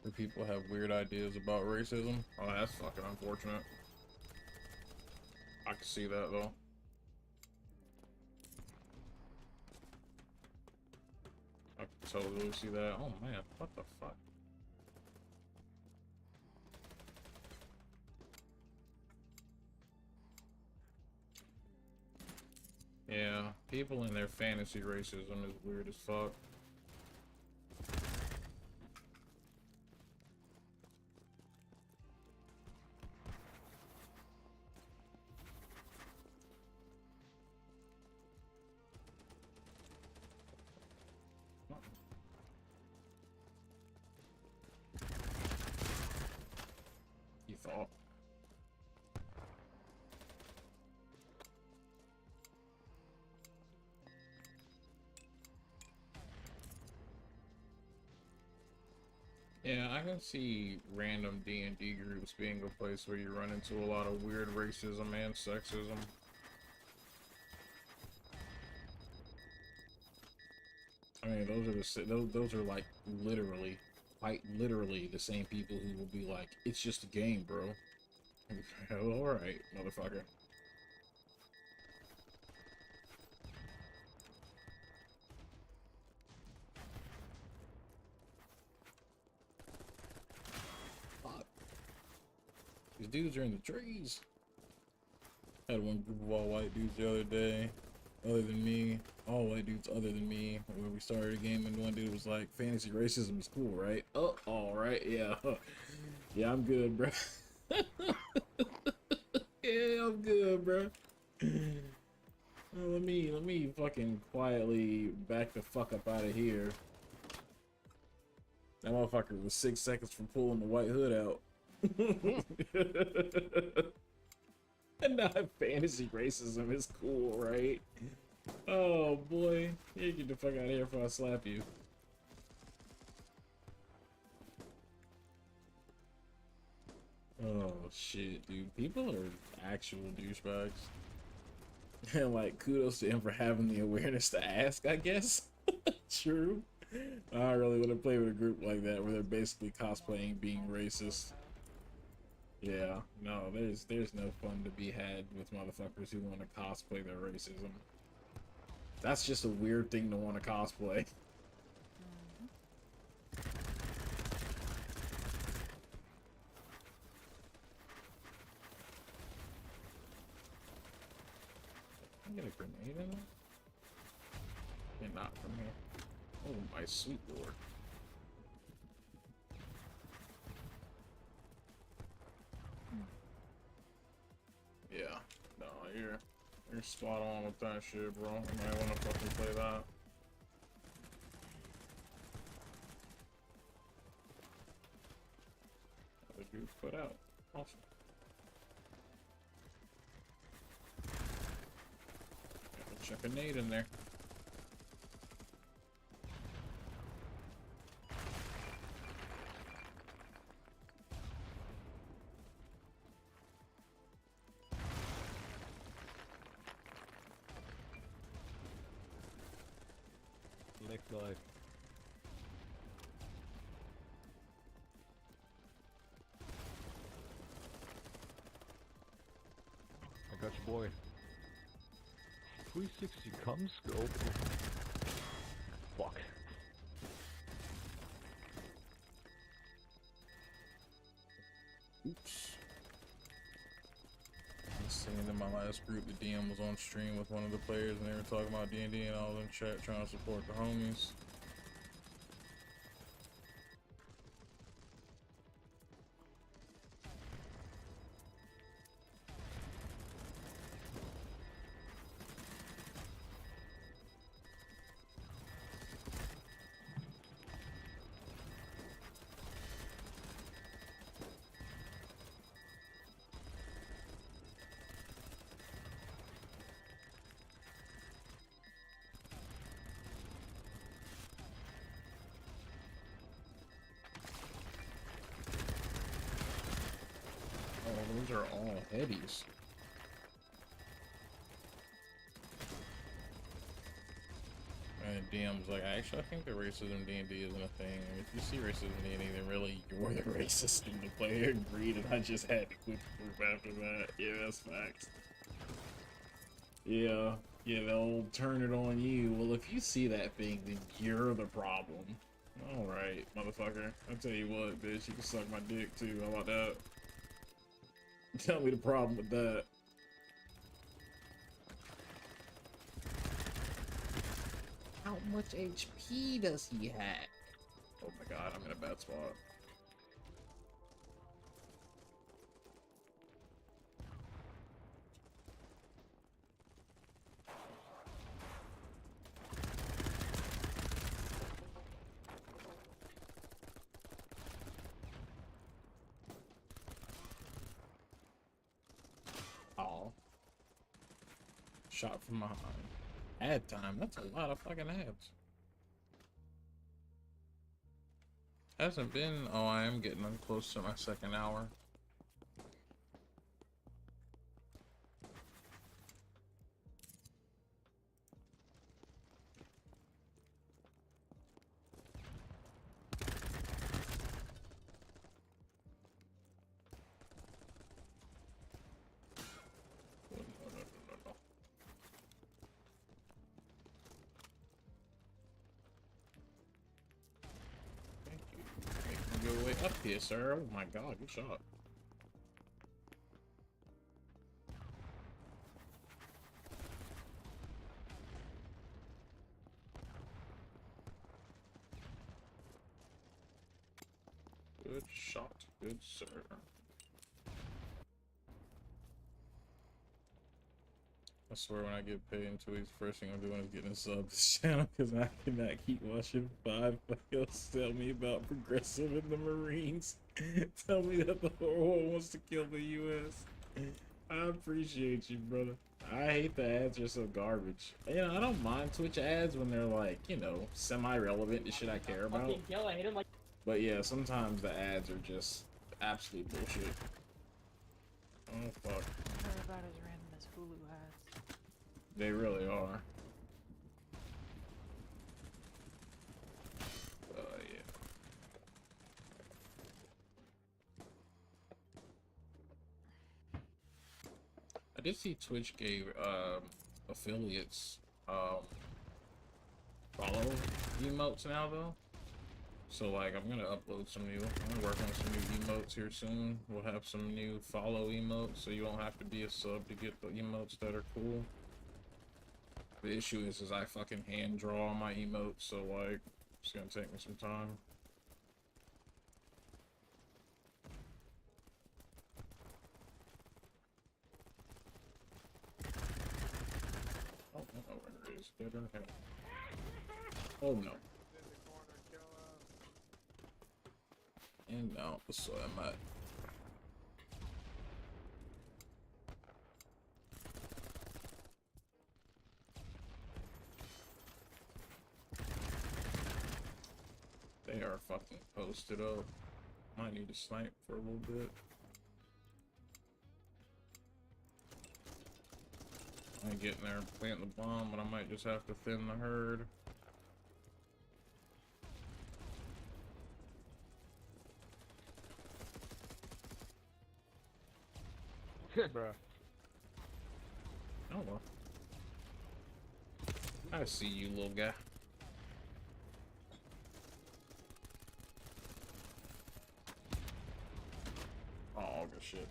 where people have weird ideas about racism. Oh, that's fucking unfortunate. I can see that though. I can totally see that. Oh man, what the fuck? Yeah, people in their fantasy racism is weird as fuck. You thought? Yeah, I can see random D&D groups being a place where you run into a lot of weird racism and sexism. I mean, those are like literally, quite literally the same people who will be like, "It's just a game, bro." All right, motherfucker. Fuck. These dudes are in the trees. Had one group of all white dudes the other day, other than me. All white dudes other than me. When we started a game and one dude was like, "Fantasy racism is cool, right?" Oh, all right, yeah. Yeah, I'm good, bro. Yeah, I'm good, bro. Well, let me fucking quietly back the fuck up out of here. That motherfucker was 6 seconds from pulling the white hood out. And now fantasy racism is cool, right? Oh boy, you get the fuck out of here before I slap you. Oh shit, dude. People are actual douchebags. And like, kudos to him for having the awareness to ask, I guess. True. I really want to play with a group like that where they're basically cosplaying being racist. Yeah, no, there's no fun to be had with motherfuckers who want to cosplay their racism. That's just a weird thing to want to cosplay. Can I get a grenade in there? Yeah, not from here. Oh my sweet lord. Yeah, no, you're spot on with that shit, bro. You might wanna fucking play that. Other dude put out. Awesome. Gotta chuck a nade in there. Next guy. I got you, boy. 360 come scope. Fuck. Oops. I was saying in my last group, the DM was on stream with one of the players and they were talking about D&D and I was in chat trying to support the homies. Oh, those are all headies. And DM's like, actually, I think the racism D&D isn't a thing. If you see racism D&D, then really you're the racist in the player agreed, and I just had to quit the group after that. Yeah, that's facts. Yeah, they'll turn it on you. Well, if you see that thing, then you're the problem. Alright, motherfucker. I'll tell you what, bitch, you can suck my dick too. How about that? Tell me the problem with that. How much HP does he have? Oh my god, I'm in a bad spot. Oh. Shot from behind. Ad time. That's a lot of fucking ads. Hasn't been. Oh, I am getting close to my second hour. No. Thank you. Make me go way up here, sir. Oh my god, good shot. Good shot, good sir. I swear when I get paid in 2 weeks, first thing I'm doing is getting a sub to this channel because I cannot keep watching 5 videos tell me about progressive in the Marines. Tell me that the whole world wants to kill the US. I appreciate you, brother. I hate the ads are so garbage. You know, I don't mind Twitch ads when they're like, you know, semi-relevant to shit I care about. But yeah, sometimes the ads are just absolute bullshit. Oh fuck. They're about as random as Hulu has. They really are. Yeah. I did see Twitch gave affiliates follow emotes now though. So like I'm gonna upload some new, I'm gonna work on some new emotes here soon. We'll have some new follow emotes so you don't have to be a sub to get the emotes that are cool. The issue is I fucking hand draw all my emotes, so like it's gonna take me some time. Oh, I don't know where it is. Dead or hell. Oh no. And now that's where I'm at. They are fucking posted up. Might need to snipe for a little bit. I ain't getting there and plant the bomb, but I might just have to thin the herd. Bruh. Oh well. I see you, little guy. Oh, good shit.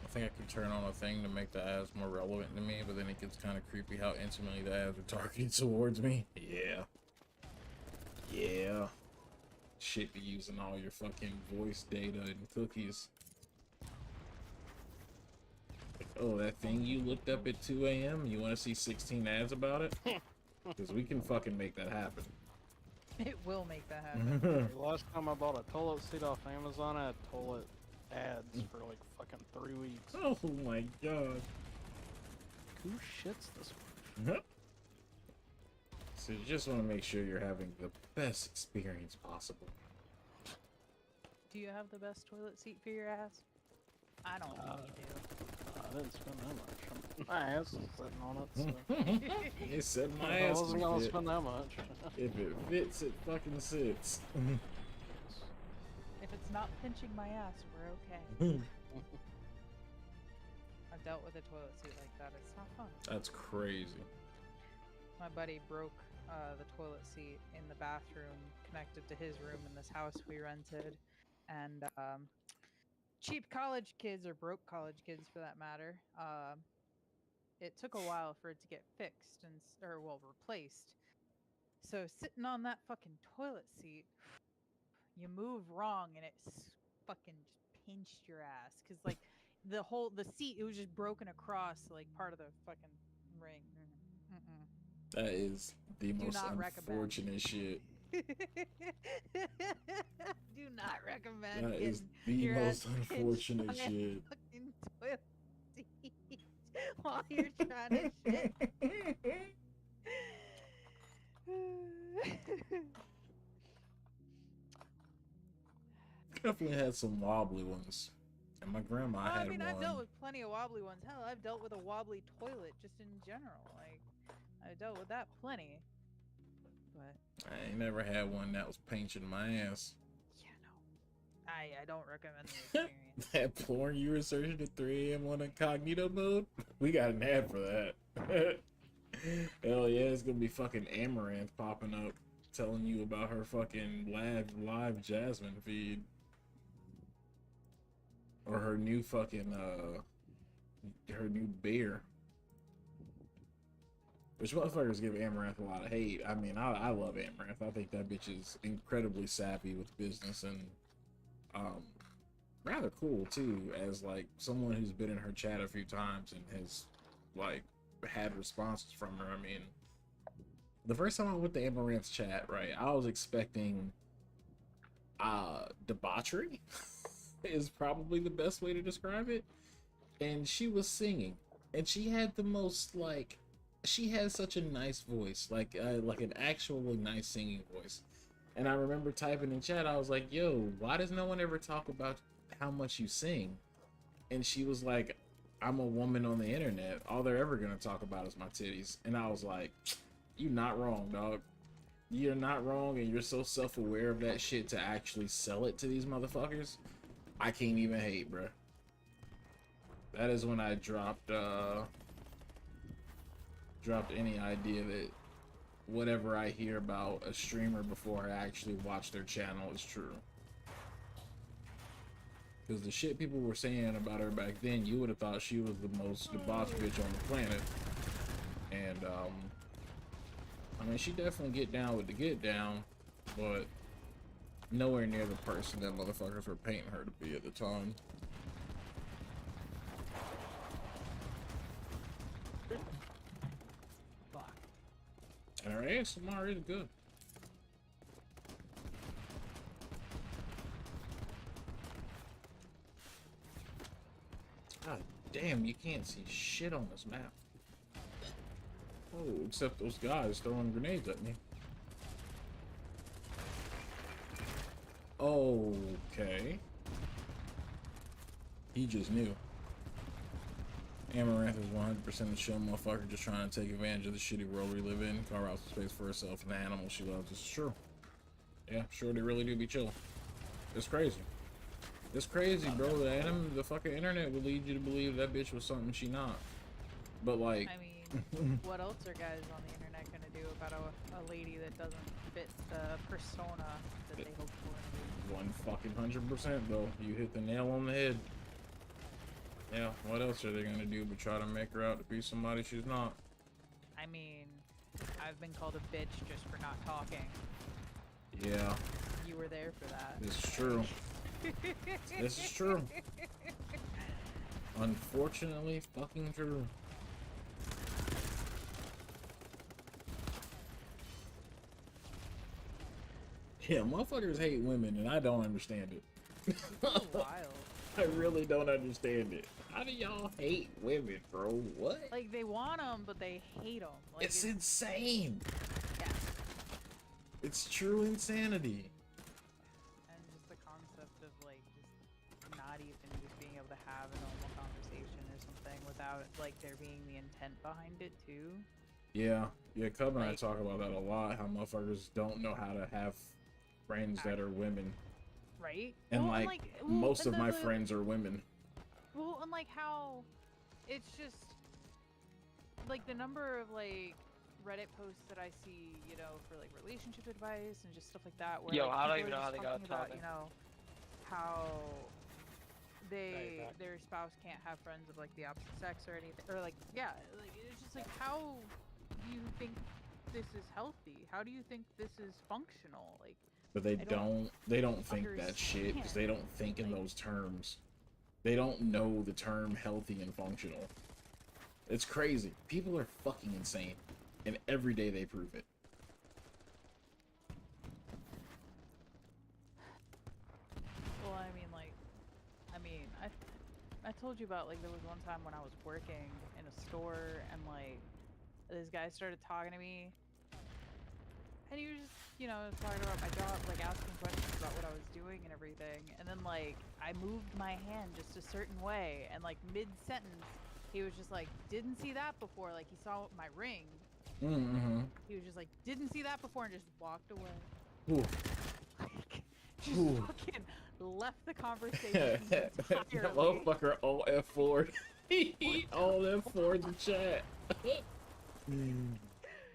I think I could turn on a thing to make the ads more relevant to me, but then it gets kind of creepy how intimately the ads are targeted towards me. Yeah. Yeah. Shit be using all your fucking voice data and cookies. Like, oh, that thing you looked up at 2 a.m. You want to see 16 ads about it? Because we can fucking make that happen. It will make that happen. The last time I bought a toilet seat off Amazon, I had toilet ads for like fucking 3 weeks. Oh my god. Who shits this much? So you just want to make sure you're having the best experience possible. Do you have the best toilet seat for your ass? I don't think you do. I didn't spend that much. My ass is sitting on it, so It said my I ass wasn't can gonna fit. spend that much. If it fits, it fucking sits. If it's not pinching my ass, we're okay. I've dealt with a toilet seat like that. It's not fun. That's crazy. My buddy broke the toilet seat in the bathroom connected to his room in this house we rented, and cheap college kids, or broke college kids for that matter, it took a while for it to get fixed or replaced. So sitting on that fucking toilet seat, you move wrong and it fucking just pinched your ass, because like the seat, it was just broken across like part of the fucking ring. Mm-mm. That is the Do most not recommend. unfortunate shit. Do not recommend. That is getting the your most ass pinched unfortunate by a shit. fucking toilet seat while you're trying to shit. Definitely had some wobbly ones. And my grandma Well, I had mean, one. I've dealt with plenty of wobbly ones. Hell, I've dealt with a wobbly toilet just in general. Like, I've dealt with that plenty. But I ain't never had one that was pinching my ass. yeah, no, I don't recommend the experience. That porn you were searching at 3 a.m. on incognito mode? We got an ad for that. Hell yeah, it's gonna be fucking Amaranth popping up telling you about her fucking live Jasmine feed. Or her new fucking her new beer. Which motherfuckers give Amaranth a lot of hate. I mean, I love Amaranth. I think that bitch is incredibly savvy with business and rather cool too, as like someone who's been in her chat a few times and has like had responses from her. I mean, the first time I went to Amaranth's chat, right, I was expecting debauchery is probably the best way to describe it. And she was singing, and she had the most like, she had such a nice voice, like an actually nice singing voice. And I remember typing in chat, I was like, yo, why does no one ever talk about how much you sing? And she was like, I'm a woman on the internet, all they're ever gonna talk about is my titties. And I was like, you not wrong, dog. You're not wrong, and you're so self-aware of that shit to actually sell it to these motherfuckers. I can't even hate, bruh. That is when I dropped any idea that whatever I hear about a streamer before I actually watch their channel is true. Because the shit people were saying about her back then, you would have thought she was the most debauched bitch on the planet. And I mean, she definitely get down with the get down, but nowhere near the person that motherfuckers were painting her to be at the time. Fuck. And her ASMR is good. God damn, you can't see shit on this map. Oh, except those guys throwing grenades at me. Okay. He just knew. Amaranth is 100% a chill motherfucker just trying to take advantage of the shitty world we live in, carve out some space for herself and the animals she loves. It's true. Yeah, sure, they really do be chill. It's crazy. It's crazy, bro. The fucking internet would lead you to believe that bitch was something she not. But like, I mean, what else are guys on the internet gonna do about a lady that doesn't fit the persona that they hope for? 100% though. You hit the nail on the head. Yeah, what else are they gonna do but try to make her out to be somebody she's not? I mean, I've been called a bitch just for not talking. Yeah, You were there for that. this is true. This is true. Unfortunately, fucking true. Yeah, motherfuckers hate women, and I don't understand it. Wild. I really don't understand it. How do y'all hate women, bro? What? Like, they want them, but they hate them. Like, It's insane. yeah. It's true insanity. And just the concept of like just not even just being able to have a normal conversation or something without like there being the intent behind it too. Yeah, Cub and I Like- talk about that a lot. How motherfuckers don't know how to have friends that are women, Right? and Well, like well, most and of my the- friends are women. Well, and like how it's just like the number of like Reddit posts that I see, you know, for like relationship advice and just stuff like that. Where, Yo, like, I don't people even are know how just they got talking about, topic. you know, how back. their spouse can't have friends of like the opposite sex or anything, or like yeah, like it's just like how do you think this is healthy? How do you think this is functional? Like But they I don't don't think that shit because they don't think in Like- those terms. They don't know the term healthy and functional. It's crazy. People are fucking insane, and every day they prove it. Well, I mean, I told you about like there was one time when I was working in a store and like this guy started talking to me, and he was just you know talking about my job, like asking questions about what I was doing and everything, and then like I moved my hand just a certain way, and like mid sentence, he was just like, "Didn't see that before." Like he saw my ring. Mm-hmm. He was just like, "Didn't see that before," and just walked away. Ooh. Like, just Ooh. fucking left the conversation That entirely. motherfucker all F4. All F4 in the chat.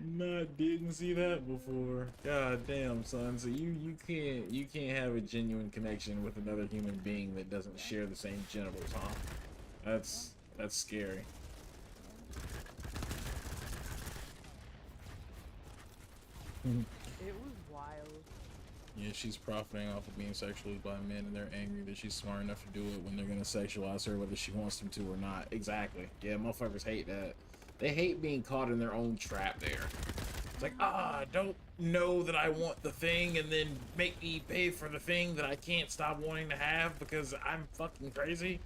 Nah, didn't see that before. God damn, son. So you can't have a genuine connection with another human being that doesn't share the same genitals, huh? That's scary. It was wild. Yeah, she's profiting off of being sexually by men, and they're angry that she's smart enough to do it when they're gonna sexualize her, whether she wants them to or not. Exactly. Yeah, motherfuckers hate that. They hate being caught in their own trap there. It's like, don't know that I want the thing and then make me pay for the thing that I can't stop wanting to have because I'm fucking crazy.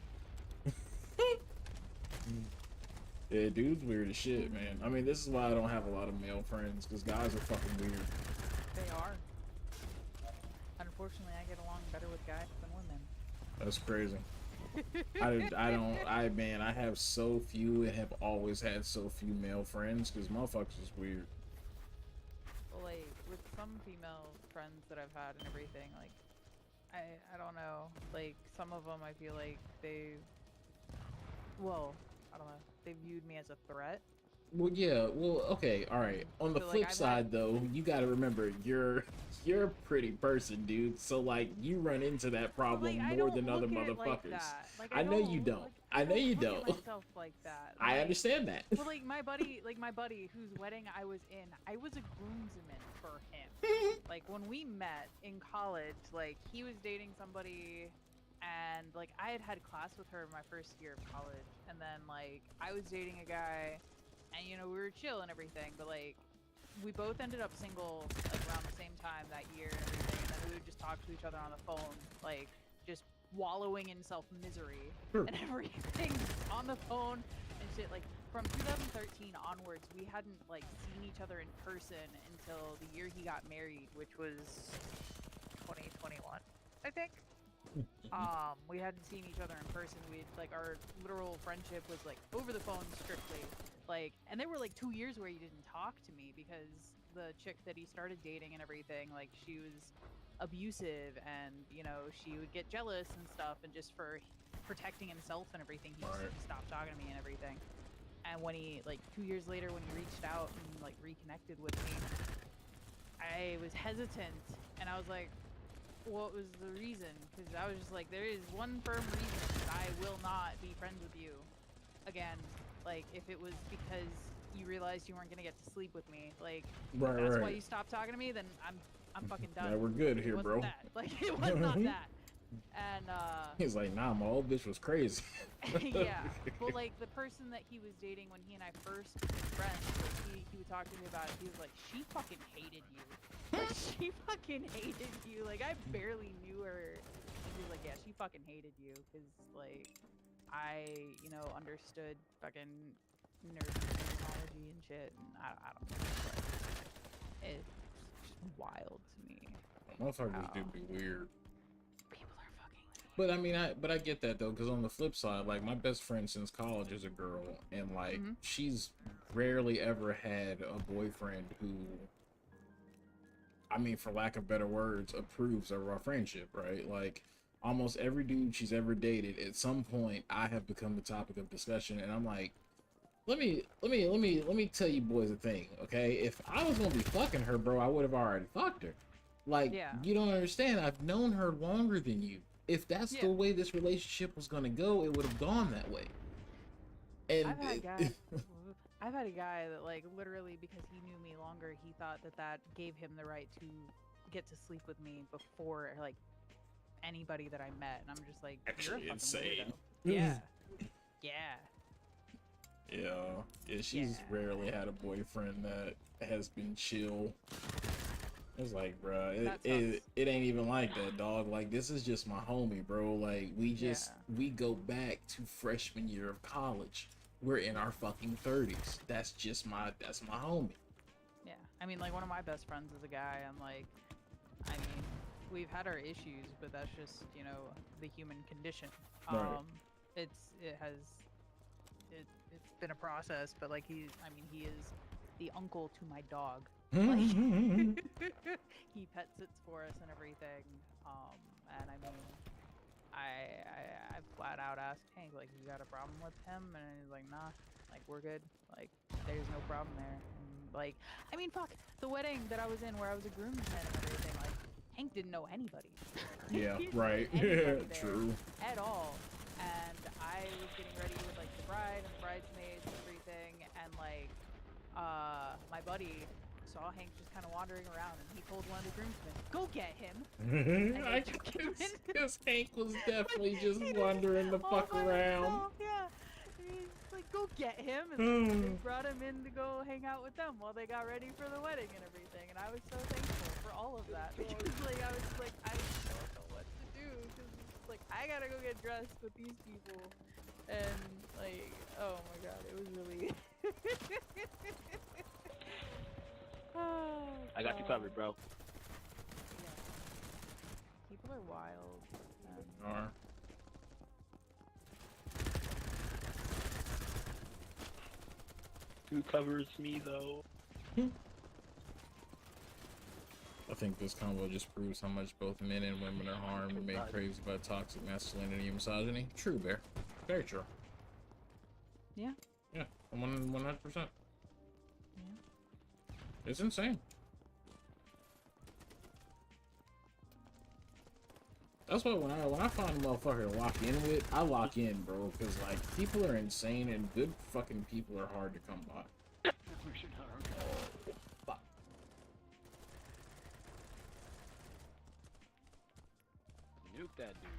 Yeah, dude's weird as shit, man. I mean, this is why I don't have a lot of male friends, because guys are fucking weird. They are. Unfortunately, I get along better with guys than women. That's crazy. I have so few and have always had so few male friends because motherfuckers is weird. Well, like with some female friends that I've had and everything, like I don't know. Like some of them, I feel like I don't know. They viewed me as a threat. Well, yeah. Well, okay. All right. On the So, like, flip I've side, had- though, you got to remember you're a pretty person, dude. So like, you run into that problem Like, I more don't than other look at it like motherfuckers. that. Like, I know you don't. like, I know you look at don't. myself like that. I Like, understand that. Well, like my buddy whose wedding I was in, I was a groomsman for him. Like when we met in college, like he was dating somebody, and like I had class with her my first year of college, and then like I was dating a guy, and you know we were chill and everything, but like we both ended up single like around the same time that year and everything, and then we would just talk to each other on the phone, like just wallowing in self misery Sure. and everything on the phone and shit. Like from 2013 onwards, we hadn't like seen each other in person until the year he got married, which was 2021, I think. We hadn't seen each other in person. We'd like our literal friendship was like over the phone strictly. Like, and there were like 2 years where he didn't talk to me because the chick that he started dating and everything, like she was abusive, and you know she would get jealous and stuff, and just for protecting himself and everything, he just Right. stopped talking to me and everything. And when he like 2 years later, when he reached out and like reconnected with me, I was hesitant, and I was like, what was the reason? Because I was just like, there is one firm reason that I will not be friends with you again. Like, if it was because you realized you weren't gonna get to sleep with me, like, Right, if that's why right. you stopped talking to me, then I'm fucking done. Yeah, we're good It here, wasn't bro. that. Like, it was not that. And He's like, nah, my old bitch was crazy. yeah, but like the person that he was dating when he and I first became friends, like, he would talk to me about it. He was like, she fucking hated you. Like, she fucking hated you. Like, I barely knew her. And he was like, yeah, she fucking hated you because like I, you know, understood fucking nerd terminology and shit. And I don't know. Like, it's just wild to me. Motherfuckers do Wow. be weird. People But I mean, I get that though, because on the flip side, like my best friend since college is a girl, and like she's rarely ever had a boyfriend who, I mean, for lack of better words, approves of our friendship, right? Like almost every dude she's ever dated, at some point, I have become the topic of discussion, and I'm like, let me tell you boys a thing, okay? If I was gonna be fucking her, bro, I would have already fucked her. Like, Yeah. you don't understand. I've known her longer than you. If that's the Yeah. way this relationship was gonna go, it would have gone that way. And I've had guys. I've had a guy that like literally because he knew me longer, he thought that that gave him the right to get to sleep with me before like anybody that I met, and I'm just like, you're a Actually fucking insane. weirdo. Yeah, yeah. yeah, she's Yeah. rarely had a boyfriend that has been chill. It's like, bro, That it sucks. ain't even like that, dog. Like, this is just my homie, bro. Like, we go back to freshman year of college. We're in our fucking 30s. That's my homie. Yeah, I mean, like one of my best friends is a guy. I'm like, I mean, we've had our issues, but that's just the human condition. Right. It's been a process, but like he is the uncle to my dog. Like, he pet sits for us and everything. And I mean, I flat out asked Hank, like, you got a problem with him? And he's like, nah, like, we're good. Like, there's no problem there. And, like, I mean, fuck, the wedding that I was in where I was a groomsman and everything, like, Hank didn't know anybody. Yeah, He didn't know right. anybody there True. At all. And I was getting ready with, like, the bride and the bridesmaids and everything, and, like, my buddy saw Hank just kind of wandering around, and he told one of the groomsmen, "Go get him." I guess Hank was definitely just wandering the fuck around. Yeah. He's like, "Go get him," and they brought him in to go hang out with them while they got ready for the wedding and everything. And I was so thankful for all of that because, like, I was like, I don't know what to do because, like, I gotta go get dressed with these people, and like, oh my god, it was really. Oh, I got you God. covered, bro. Yeah. People are wild. Are. Who covers me though? I think this combo just proves how much both men and women are harmed and made crazy by toxic masculinity and misogyny. True, Bear. Very true. Yeah. Yeah, 100%. Yeah. It's insane. That's why when I find a motherfucker to lock in with, I lock in, bro. Because like people are insane and good fucking people are hard to come by. Fuck. Nuke that dude.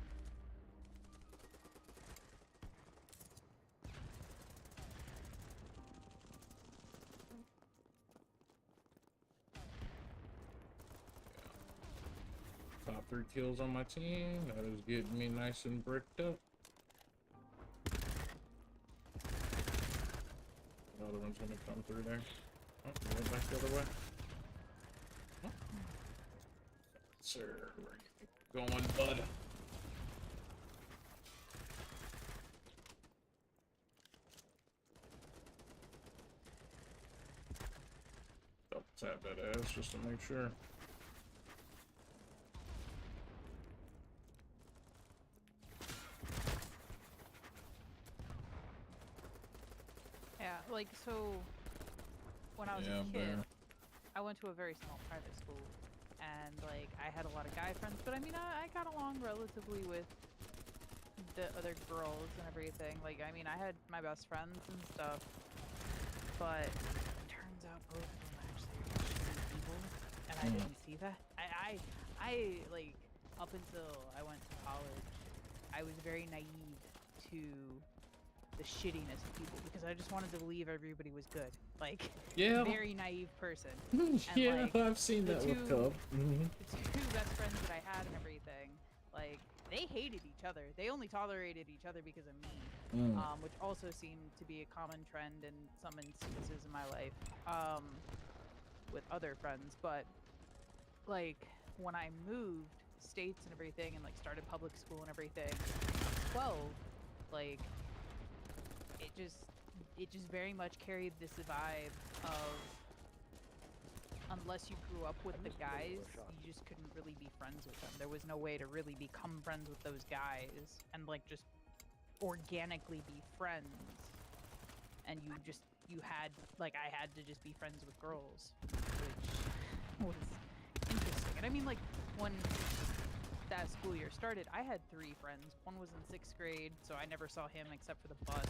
Top 3 kills on my team. That is getting me nice and bricked up. Another one's gonna come through there. Oh, he went back the other way. Oh. Sir, where you going, bud? Double tap that ass just to make sure. Yeah, like, so when I was Yeah, a kid, Bear. I went to a very small private school, and like I had a lot of guy friends, but I mean I got along relatively with the other girls and everything. Like, I mean, I had my best friends and stuff, but it turns out both of them actually are shitty people, and I didn't see that. I like, up until I went to college, I was very naive to the shittiness of people because I just wanted to believe everybody was good. Like, Yeah. very naive person. Yeah, like, I've seen the that with two- Cub. Mhm. The two best friends that I had and everything, like, they hated each other. They only tolerated each other because of me, which also seemed to be a common trend in some instances in my life, with other friends. But like when I moved states and everything, and like started public school and everything. 12, like it just very much carried this vibe of unless you grew up with the guys, you just couldn't really be friends with them. There was no way to really become friends with those guys and like just organically be friends. And you had, like, I had to just be friends with girls, which was interesting. And I mean, like, when that school year started, I had 3 friends. One was in 6th grade, so I never saw him except for the bus.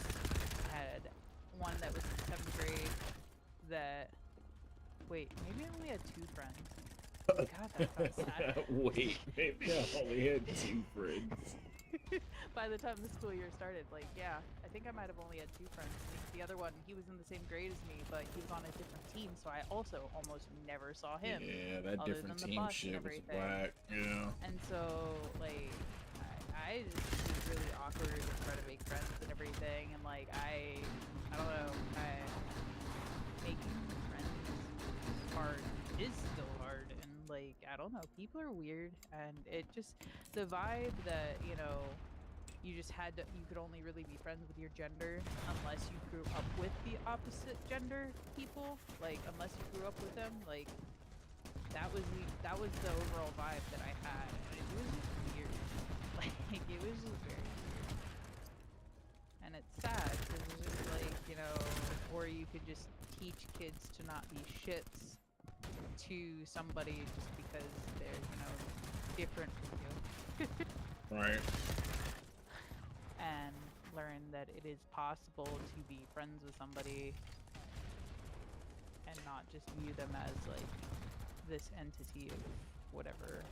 I had one that was in 7th grade that, wait, maybe I only had 2 friends. God, that sounds sad. Wait, maybe I only had 2 friends. By the time the school year started, like, yeah, I think I might have only had 2 friends. The other one, he was in the same grade as me, but he was on a different team, so I also almost never saw him. Yeah, that other different than the team bus and shit was everything. whack. Yeah. And so, like, I just was really awkward and trying to make friends and everything, and like, I don't know, making friends is hard, is still hard, and like, I don't know, people are weird, and it just, the vibe that, you know, you just had to, you could only really be friends with your gender unless you grew up with the opposite gender people, like, unless you grew up with them, like, that was the overall vibe that I had, and it was just weird. Like, it was just very weird. And it's sad, because it's just like, you know, or you could just teach kids to not be shits to somebody just because they're, you know, different from you. Right. And learn that it is possible to be friends with somebody and not just view them as like this entity of whatever.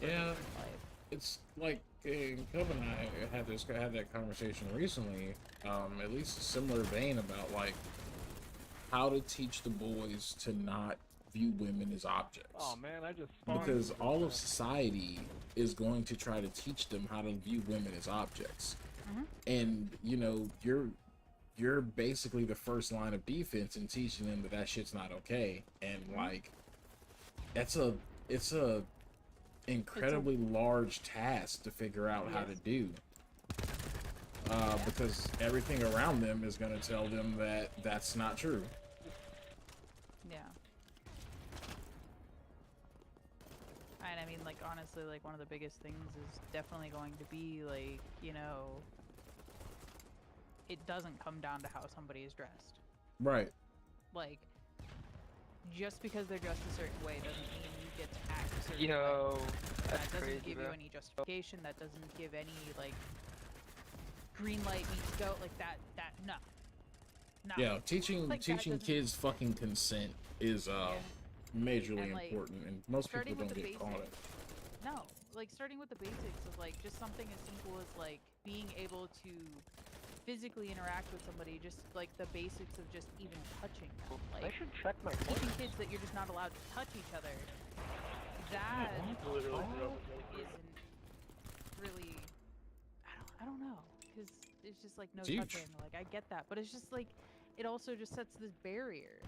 Yeah. Life. It's like Cub and I had that conversation recently, at least a similar vein about like how to teach the boys to not view women as objects. Oh man, I just spawned Because into all the- of society is going to try to teach them how to view women as objects. And you know, you're basically the first line of defense in teaching them that shit's not okay. And like, it's a incredibly large task to figure out how to do. Because everything around them is going to tell them that that's not true. Yeah. And I mean, like, honestly, like, one of the biggest things is definitely going to be, like, you know, it doesn't come down to how somebody is dressed. Right. Like, just because they're dressed a certain way doesn't mean you get to act a certain way. Yo, That that's doesn't crazy, give bro. you any justification. That doesn't give any, like, green light needs to go. Like, that, no. No. Yeah, teaching Like, that teaching doesn't- kids fucking consent is majorly And, like, important, and most people starting with don't the get caught it. basics. No, like, starting with the basics of, like, just something as simple as, like, being able to physically interact with somebody, just, like, the basics of just even touching them. I Like, should check my teaching points. kids that you're just not allowed to touch each other, that isn't really, I don't know, because it's just like no It's huge. touching. Like, I get that, but it's just like, it also just sets this barrier,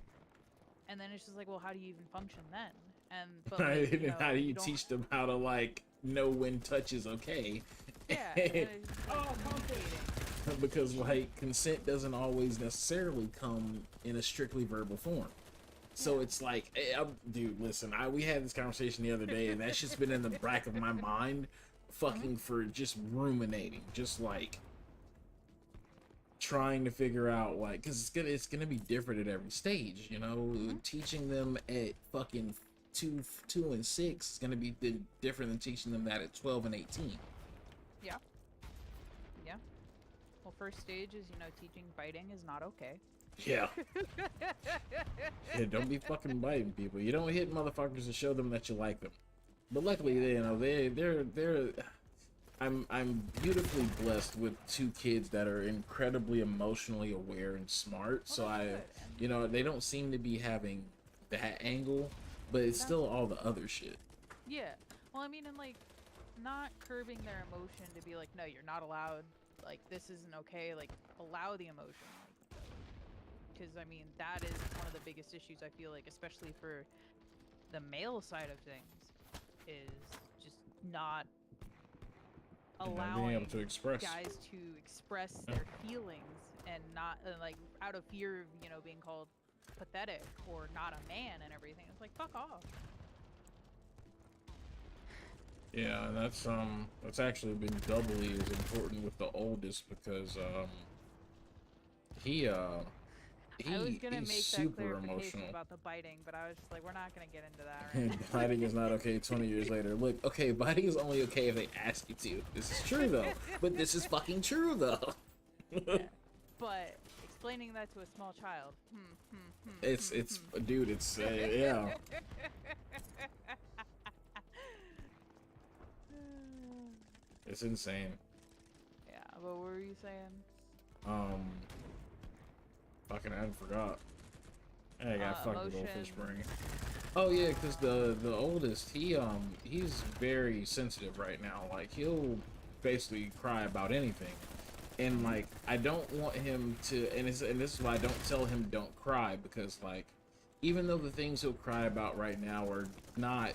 and then it's just like, well, how do you even function then? And but like, you know, How do you don't- teach them how to like know when touch is okay? Yeah, and then it's just, like, communicating. Because like consent doesn't always necessarily come in a strictly verbal form. So it's like, dude, listen, we had this conversation the other day, and that's just been in the back of my mind, fucking for just ruminating, just like trying to figure out, like, because it's gonna be different at every stage, you know. Teaching them at fucking 2 and 6 is gonna be different than teaching them that at 12 and 18. Yeah. Yeah. Well, first stage is, you know, teaching biting is not okay. Yeah. Yeah, don't be fucking biting people. You don't hit motherfuckers to show them that you like them. But luckily, you know, they're. I'm beautifully blessed with 2 kids that are incredibly emotionally aware and smart. So that's I, good. you know, they don't seem to be having that angle, but it's still all the other shit. Yeah. Well, I mean, and like, not curbing their emotion to be like, no, you're not allowed. Like, this isn't okay. Like, allow the emotion. Because I mean, that is one of the biggest issues I feel like, especially for the male side of things, is just not And not being allowing able to express. guys to express their feelings and not like out of fear of being called pathetic or not a man and everything. It's like, fuck off. Yeah, and that's actually been doubly as important with the oldest because he I was gonna he's make that super clarification emotional. about the biting, but I was just like, we're not gonna get into that right now. Biting is not okay 20 years later. Look, okay, biting is only okay if they ask you to. This is true though. But this is fucking true though. But explaining that to a small child, It's dude, it's yeah. It's insane. Yeah, but what were you saying? Fucking I forgot. I got fucking goldfish emotion. brain. Oh yeah, because the oldest, he's very sensitive right now. Like he'll basically cry about anything, and like I don't want him to. And this is why I don't tell him don't cry, because like even though the things he'll cry about right now are not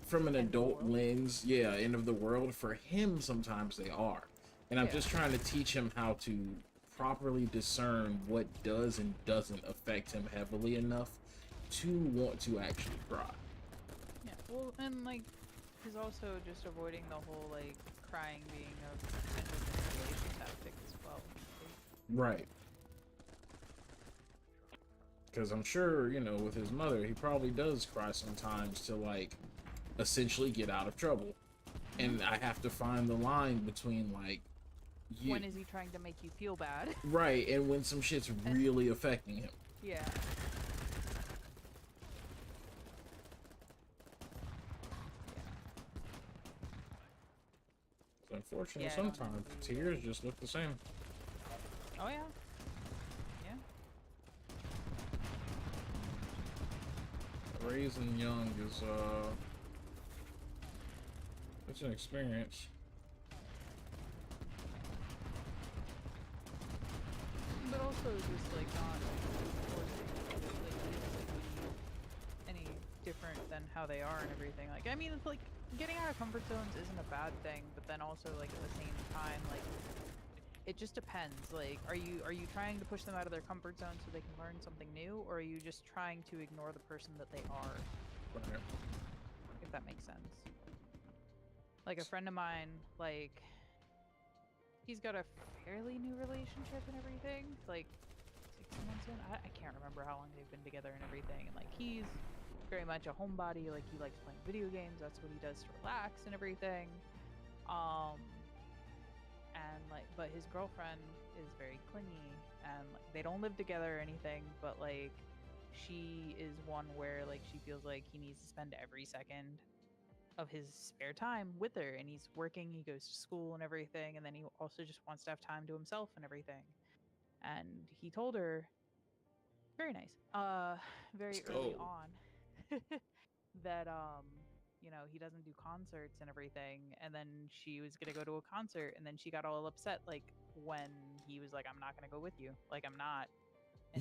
from an adult lens, yeah, end of the world, for him sometimes they are. And I'm Yeah. just trying to teach him how to properly discern what does and doesn't affect him heavily enough to want to actually cry. Yeah, well, and like, he's also just avoiding the whole like crying being a potential manipulation tactic as well. Right. Because I'm sure, with his mother, he probably does cry sometimes to like essentially get out of trouble. And I have to find the line between like When is he trying to make you feel bad? right, and when some shit's really affecting him. Yeah. It's unfortunate Yeah, I don't sometimes know. tears just look the same. Oh yeah. Yeah. Raising young is it's an experience. But also just like not forcing any different than how they are and everything. Like I mean, it's like getting out of comfort zones isn't a bad thing, but then also like at the same time, like it just depends. Like, are you trying to push them out of their comfort zone so they can learn something new, or are you just trying to ignore the person that they are? Right. If that makes sense. Like a friend of mine, like he's got a fairly new relationship and everything, like 6 months in. I can't remember how long they've been together and everything. And like he's very much a homebody. Like he likes playing video games. That's what he does to relax and everything. And like, but his girlfriend is very clingy, and like they don't live together or anything. But like, she is one where like she feels like he needs to spend every second of his spare time with her, and he's working, he goes to school and everything, and then he also just wants to have time to himself and everything. And he told her very nice, very Let's early go. on that he doesn't do concerts and everything. And then she was gonna go to a concert, and then she got all upset like when he was like, I'm not gonna go with you, like I'm not.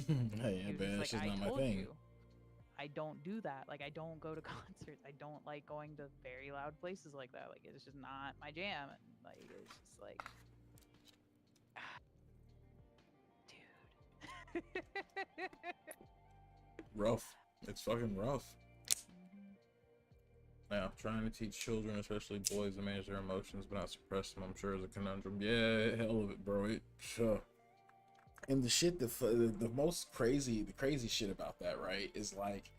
And Hey, he was man, just that's like, just I not my told thing. you, I don't do that. Like, I don't go to concerts. I don't like going to very loud places like that. Like, it's just not my jam. And like, it's just like, dude. Rough. It's fucking rough. Yeah, trying to teach children, especially boys, to manage their emotions but not suppress them, I'm sure, is a conundrum. Yeah, hell of it, bro. It sure. And the shit, the crazy shit about that, right, is like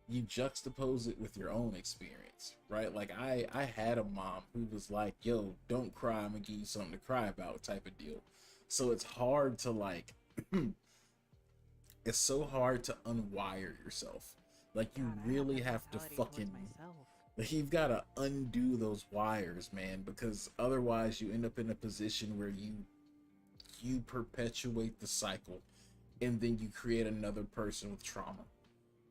you juxtapose it with your own experience, right? Like I had a mom who was like, "Yo, don't cry. I'm gonna give you something to cry about," type of deal. So it's hard to like, it's so hard to unwire yourself. Like you God, I really that have to mentality towards fucking. myself. Like you've got to undo those wires, man, because otherwise you end up in a position where you perpetuate the cycle, and then you create another person with trauma.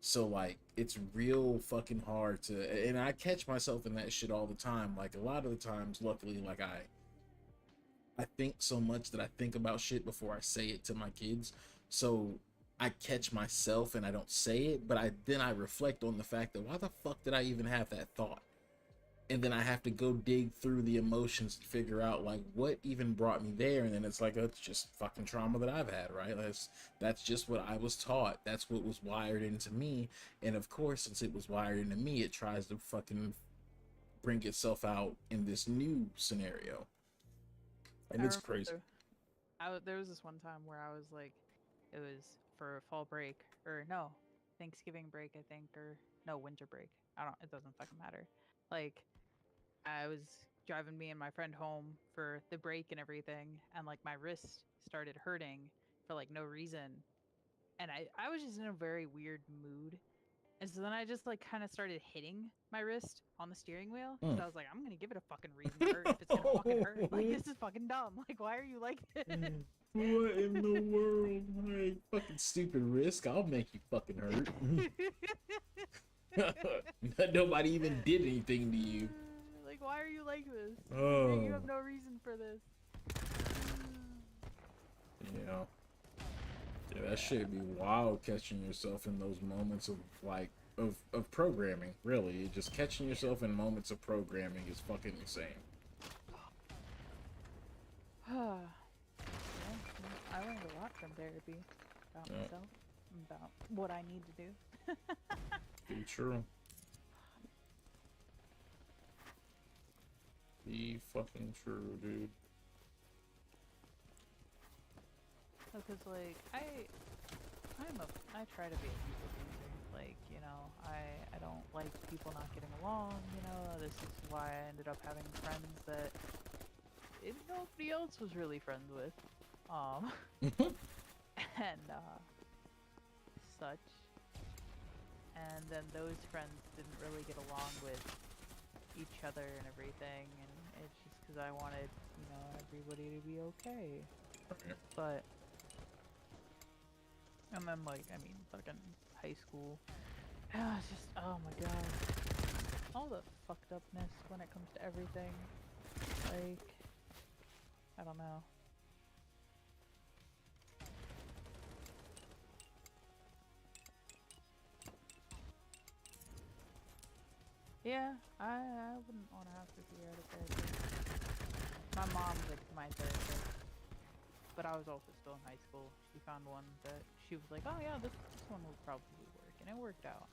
So like it's real fucking hard to, and I catch myself in that shit all the time. Like a lot of the times, luckily, like I think so much that I think about shit before I say it to my kids. So I catch myself and I don't say it, but then I reflect on the fact that why the fuck did I even have that thought? and then I have to go dig through the emotions and figure out like what even brought me there, and then it's like it's just fucking trauma that I've had, right? That's just what I was taught. That's what was wired into me, and of course, since it was wired into me, it tries to fucking bring itself out in this new scenario, and I it's crazy. There was this one time where I was like, it was for fall break, or no, Thanksgiving break, I think, or no, winter break. It doesn't fucking matter. Like, I was driving me and my friend home for the break and everything, and like my wrist started hurting for like no reason. And I was just in a very weird mood. And so then I just like kind of started hitting my wrist on the steering wheel. Because I was like, I'm gonna give it a fucking reason to hurt if it's gonna fucking hurt. Like, this is fucking dumb. Like, why are you like this? What in the world? My fucking stupid risk. I'll make you fucking hurt. Nobody even did anything to you. Like, why are you like this? Oh. You have no reason for this. Yeah. Yeah, that shit be wild catching yourself in those moments of like of programming, really. Just catching yourself in moments of programming is fucking insane. Yeah, I learned a lot from therapy about myself, about what I need to do. Be true. Be fucking true, dude. Because like I try to be a people pleaser. Like, you know, I don't like people not getting along. You know, this is why I ended up having friends that nobody else was really friends with, and such. And then those friends didn't really get along with each other and everything, and it's just because I wanted, you know, everybody to be okay. Okay. But and then like, I mean, fucking high school. It's just, oh my god. All the fucked upness when it comes to everything. Like, I don't know. Yeah, I wouldn't want to have to be out of therapy. My mom's like my therapist. But I was also still in high school. She found one that she was like, oh yeah, this one will probably work. And it worked out.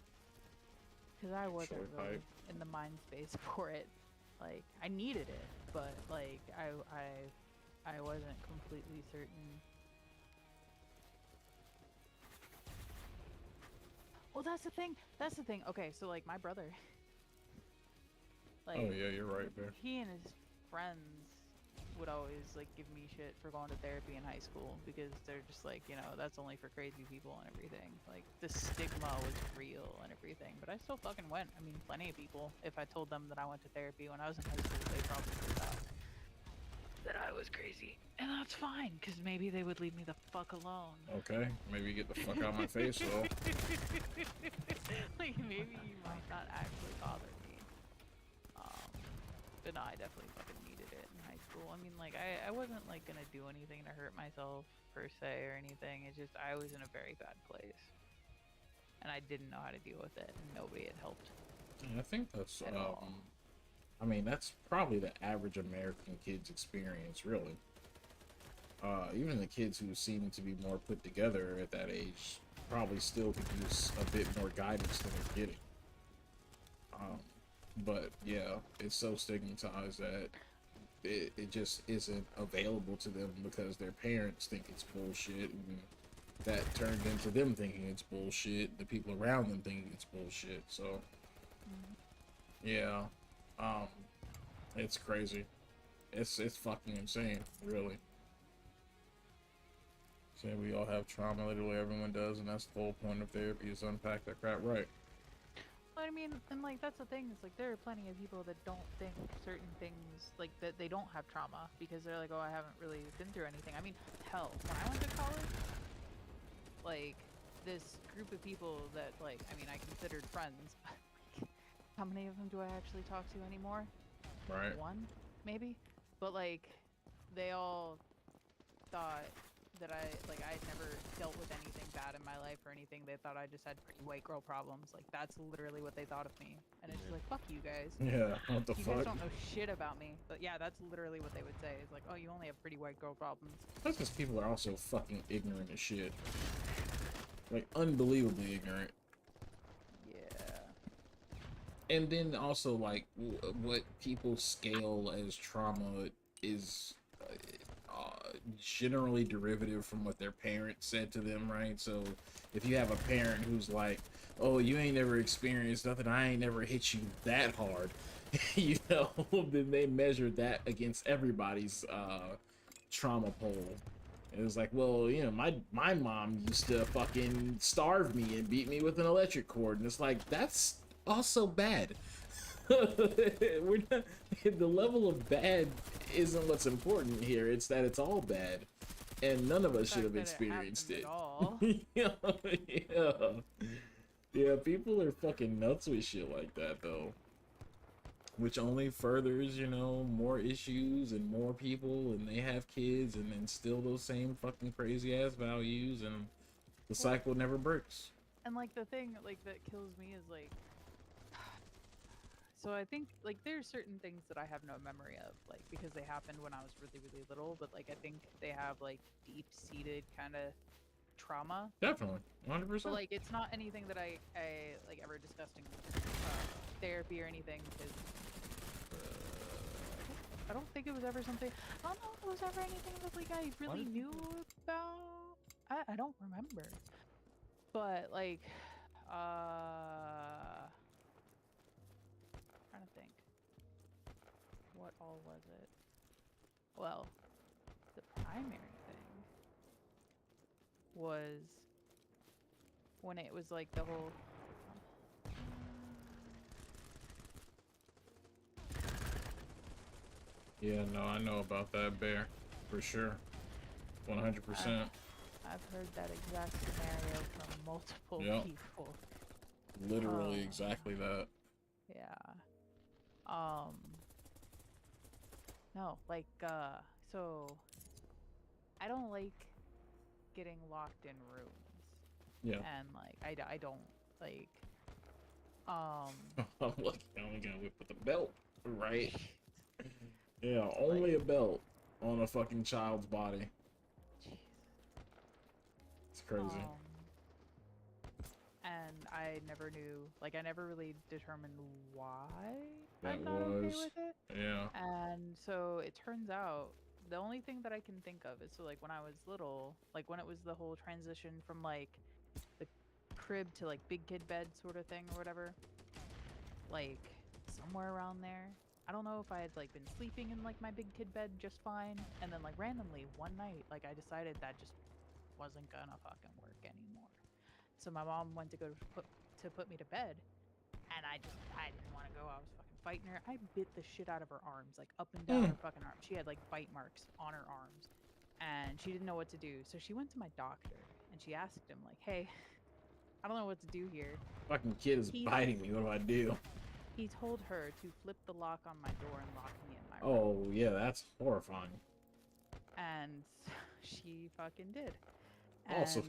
Because I wasn't really in the mind space for it. Like, I needed it, but like, I wasn't completely certain. Well, that's the thing. That's the thing. Okay, so like my brother. Like, oh yeah, you're right there. He and his friends would always like give me shit for going to therapy in high school because they're just like, you know, that's only for crazy people and everything. Like, the stigma was real and everything, but I still fucking went. I mean, plenty of people, if I told them that I went to therapy when I was in high school, they probably thought that I was crazy, and that's fine because maybe they would leave me the fuck alone. Okay, maybe get the fuck out of my face, though. Like, maybe you might not actually bother me. But no, I definitely fucking needed it in high school. I mean, like, I wasn't, like, gonna do anything to hurt myself, per se, or anything. It's just, I was in a very bad place. And I didn't know how to deal with it, and nobody had helped. I think that's, at all. I mean, that's probably the average American kid's experience, really. Even the kids who seem to be more put together at that age probably still could use a bit more guidance than they're getting. But yeah, it's so stigmatized that it just isn't available to them because their parents think it's bullshit, and that turned into them thinking it's bullshit, the people around them thinking it's bullshit. So yeah, it's crazy. It's fucking insane, really. So we all have trauma, literally everyone does, and that's the whole point of therapy, is unpack that crap right. I mean, and like, that's the thing, is like, there are plenty of people that don't think certain things, like, that they don't have trauma because they're like, oh, I haven't really been through anything. I mean, hell, when I went to college, like, this group of people that, like, I mean, I considered friends, but like, how many of them do I actually talk to anymore? Right. One, maybe? But like, they all thought that I had never dealt with anything bad in my life or anything. They thought I just had pretty white girl problems. Like that's literally what they thought of me. And it's just like, fuck you guys. Yeah, what the You guys fuck? don't know shit about me. But yeah, that's literally what they would say. It's like, oh, you only have pretty white girl problems. That's because people are also fucking ignorant as shit. Like, unbelievably ignorant. Yeah. And then also, like, what people scale as trauma is generally derivative from what their parents said to them, right? So if you have a parent who's like, oh, you ain't never experienced nothing, I ain't never hit you that hard, you know, then they measure that against everybody's trauma poll. It was like, well, you know, my mom used to fucking starve me and beat me with an electric cord, and it's like, that's also bad. We're not, the level of bad isn't what's important here. It's that it's all bad, and none of us should have experienced it. Yeah, yeah. People are fucking nuts with shit like that, though, which only furthers, you know, more issues and more people, and they have kids and then still those same fucking crazy ass values, and the cycle never breaks. And like the thing like that kills me is like, so I think like there's certain things that I have no memory of, like because they happened when I was really little, but like I think they have like deep-seated kind of trauma. Definitely, 100%. But like it's not anything that I like ever discussed in therapy or anything, because I don't think it was ever something. I don't know if it was ever anything that like I really knew about. I don't remember, but like trying to think. What all was it? Well, the primary thing was when it was like the whole. Yeah, no, I know about that, Bear, for sure, 100%. I've heard that exact scenario from multiple Yep. people. Literally exactly that. Yeah. No, like, so I don't like getting locked in rooms. Yeah. And like, I don't like, I'm lucky I only got whipped with a belt, right? Yeah, only a belt on a fucking child's body. It's crazy. And I never knew, like, I never really determined why That I'm not okay was, with it. yeah. And so it turns out the only thing that I can think of is, so like when I was little, like when it was the whole transition from like the crib to like big kid bed sort of thing or whatever, like somewhere around there. I don't know if I had like been sleeping in like my big kid bed just fine, and then like randomly one night, like I decided that just wasn't gonna fucking work anymore. So my mom went to go to put me to bed, and I didn't want to go. I was fucking fighting her. I bit the shit out of her arms, like up and down her fucking arms. She had like bite marks on her arms, and she didn't know what to do. So she went to my doctor, and she asked him like, "Hey, I don't know what to do here." Fucking kid is biting me. What do I do? He told her to flip the lock on my door and lock me in my room. Oh yeah, that's horrifying. And she fucking did. Also,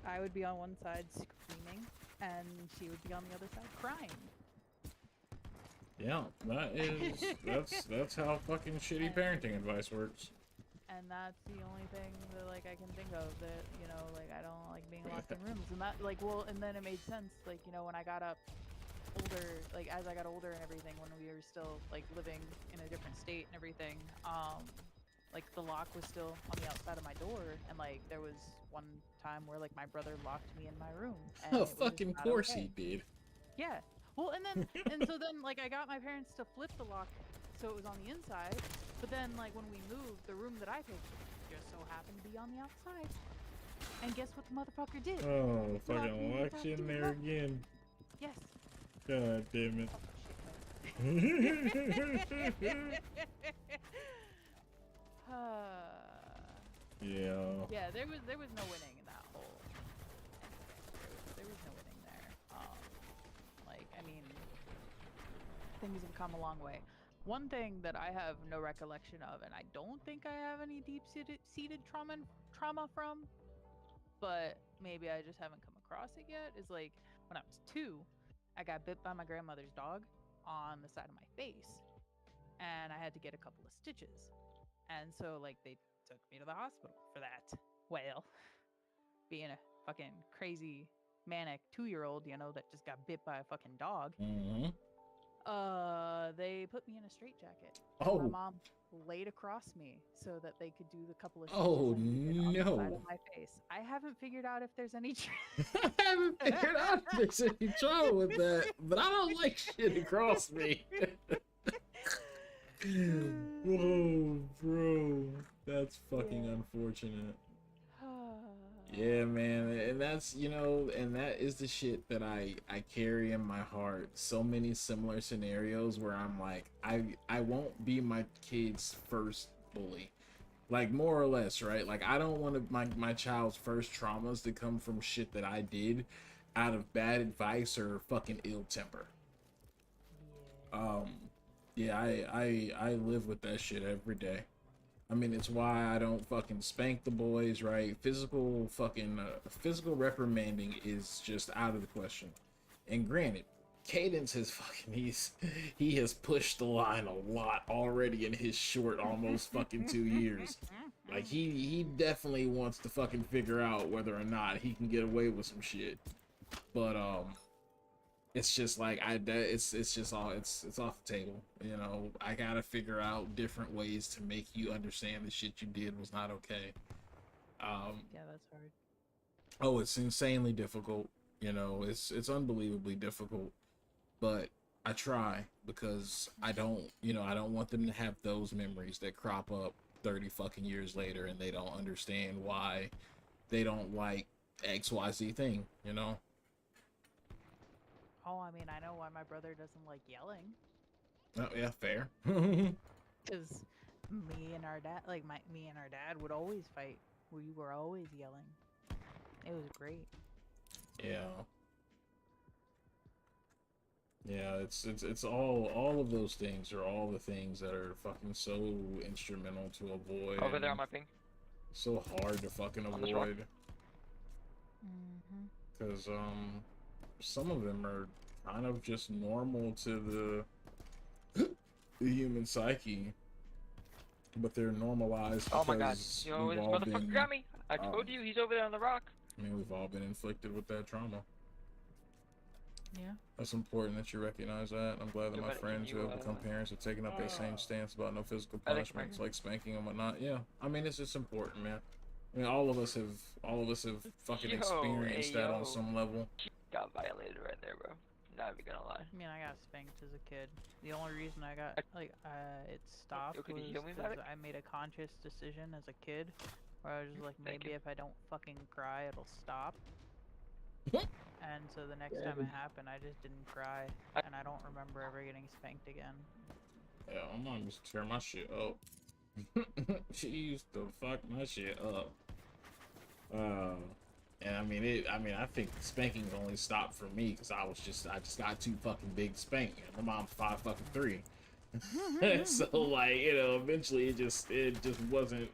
I would be on one side screaming, and she would be on the other side crying. yeah, that's how fucking shitty parenting advice works. And that's the only thing that like I can think of that, you know, like I don't like being locked in rooms. And that like, well, and then it made sense, like, you know, when I got up older, like as I got older and everything, when we were still like living in a different state and everything, like the lock was still on the outside of my door, and like there was one time where like my brother locked me in my room. And Oh, it was just fucking not course okay. he did. Yeah. Well, and then and so then like I got my parents to flip the lock so it was on the inside, but then like when we moved, the room that I picked just so happened to be on the outside. And guess what the motherfucker did? Oh, Locked fucking me locked back you in in the there lock. again. Yes. God damn it. Yeah. Yeah, there was no winning in that whole. There was no winning there. Like I mean, things have come a long way. one thing that I have no recollection of, and I don't think I have any deep-seated trauma from, but maybe I just haven't come across it yet, is like when I was 2, I got bit by my grandmother's dog on the side of my face, and I had to get a couple of stitches. And so, like, they took me to the hospital for that. Well, being a fucking crazy, manic 2-year-old, you know, that just got bit by a fucking dog, Mm-hmm. they put me in a straitjacket. Oh. My mom laid across me so that they could do the couple of Oh, stitches I needed on the side no. of my face. I haven't figured out if there's any. I haven't figured out if there's any trouble with that, but I don't like shit across me. Whoa, bro. That's fucking unfortunate. Yeah, man, and that's, you know, and that is the shit that I carry in my heart. So many similar scenarios where I'm like, I won't be my kid's first bully, like, more or less, right? Like, I don't want my child's first traumas to come from shit that I did out of bad advice or fucking ill temper. Yeah, I live with that shit every day. I mean, it's why I don't fucking spank the boys, right? Physical reprimanding is just out of the question. And granted, Cadence has he has pushed the line a lot already in his short, almost fucking 2 years. Like, he definitely wants to fucking figure out whether or not he can get away with some shit. But, it's just like it's off the table, you know. I gotta figure out different ways to make you understand the shit you did was not okay. Yeah, that's hard. Oh, it's insanely difficult, you know. It's unbelievably difficult, but I try because I don't want them to have those memories that crop up 30 fucking years later and they don't understand why they don't like XYZ thing, you know. Oh, I mean, I know why my brother doesn't like yelling. Oh yeah, fair. Because me and our dad would always fight. We were always yelling. It was great. Yeah. Yeah, it's all of those things are all the things that are fucking so instrumental to avoid. Over there on and my ping. So hard to fucking On this rock. avoid. Because some of them are kind of just normal to the human psyche, but they're normalized Oh my god. because You know, we've this all motherfucker been, got me. I told you he's over there on the rock. I mean, we've all been inflicted with that trauma. Yeah. That's important that you recognize that. I'm glad that Yeah, my but friends who you, have become parents have taken up that same stance about no physical I think punishments, my- like spanking and whatnot. Yeah, I mean, it's just important, man. I mean, all of us have fucking Yo, experienced hey, that on yo. some level. Got violated right there, bro. Not even gonna lie. I mean, I got spanked as a kid. The only reason I got it stopped Yo, could you was heal me, because Mavic? I made a conscious decision as a kid, where I was just like, Thank maybe you. if I don't fucking cry, it'll stop. And so the next time it happened, I just didn't cry, and I don't remember ever getting spanked again. Yeah, my mom used to tear my shit up. She used to fuck my shit up. And I mean, I think spanking's only stopped for me because I just got too fucking big to spank. My mom's 5'3". So like, you know, eventually it just wasn't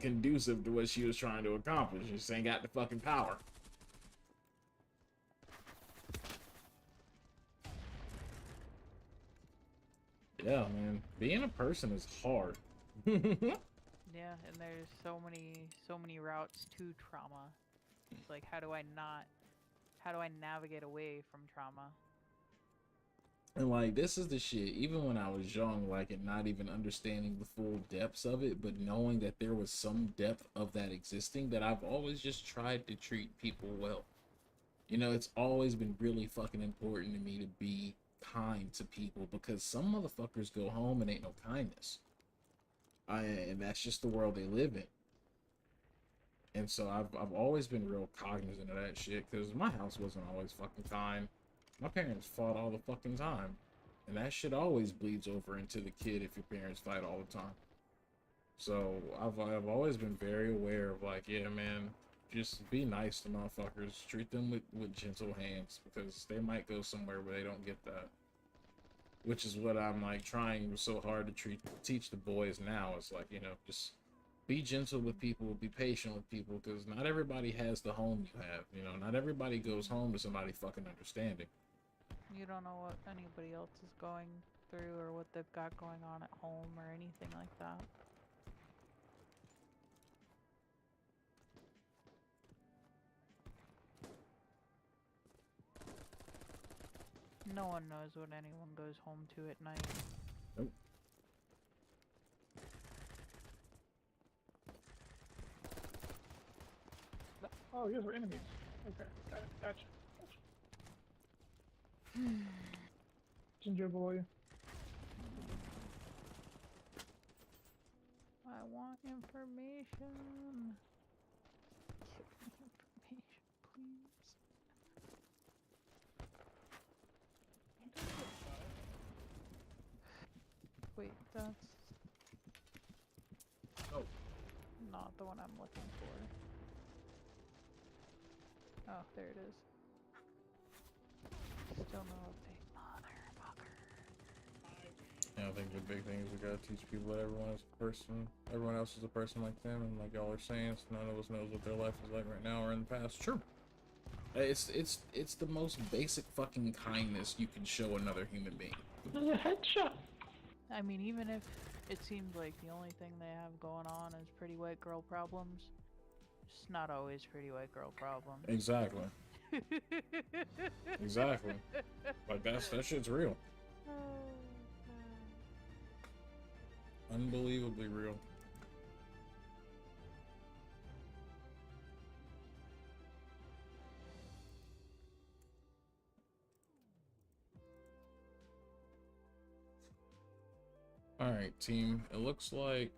conducive to what she was trying to accomplish. She just ain't got the fucking power. Yeah, man, being a person is hard. Yeah, and there's so many routes to trauma. It's like, how do I navigate away from trauma? And like, this is the shit, even when I was young, like, and not even understanding the full depths of it, but knowing that there was some depth of that existing, that I've always just tried to treat people well. You know, it's always been really fucking important to me to be kind to people, because some motherfuckers go home and ain't no kindness. And that's just the world they live in. And so I've always been real cognizant of that shit, because my house wasn't always fucking kind. My parents fought all the fucking time. And that shit always bleeds over into the kid if your parents fight all the time. So I've always been very aware of, like, yeah, man, just be nice to motherfuckers. Treat them with gentle hands, because they might go somewhere where they don't get that. which is what I'm like trying so hard to teach the boys now. It's like, you know, just be gentle with people, be patient with people, because not everybody has the home you have. You know, not everybody goes home to somebody fucking understanding. You don't know what anybody else is going through or what they've got going on at home or anything like that. No one knows what anyone goes home to at night. Nope. Oh, these are enemies. Okay, gotcha. Ginger boy. I want information. Give me information, please. Wait, that's Oh. not the one I'm looking for. Oh, there it is. Still no update. Mother. Yeah, I think the big thing is we gotta teach people that everyone is a person, everyone else is a person like them, and like y'all are saying, so none of us knows what their life is like right now or in the past. True. It's the most basic fucking kindness you can show another human being. There's a headshot. I mean, even if it seems like the only thing they have going on is pretty white girl problems, it's not always pretty white girl problems. Exactly. Exactly. Like that shit's real. Unbelievably real. Alright, team. It looks like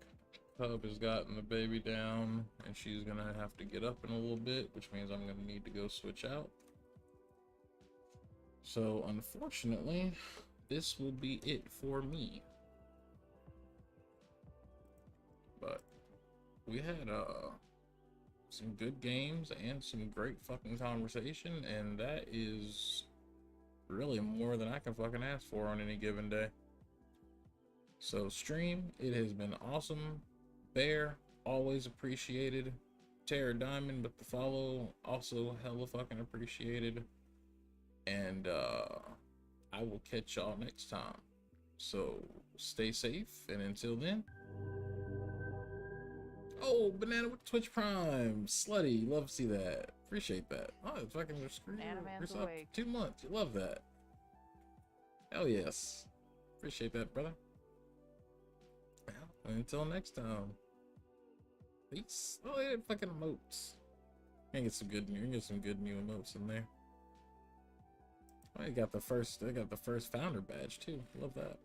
Cub has gotten the baby down, and she's gonna have to get up in a little bit, which means I'm gonna need to go switch out. So, unfortunately, this will be it for me. But we had some good games and some great fucking conversation, and that is really more than I can fucking ask for on any given day. So stream, it has been awesome. Bear, always appreciated. Terror Diamond with the follow, also hella fucking appreciated. And I will catch y'all next time. So stay safe, and until then. Oh, Banana with Twitch Prime. Slutty, love to see that. Appreciate that. Oh, it's fucking screen. Banana Man's awake. 2 months. You love that. Hell yes. Appreciate that, brother. Well, until next time. Peace. Oh, yeah, fucking emotes. I get some good new emotes in there. I got the first founder badge too. Love that.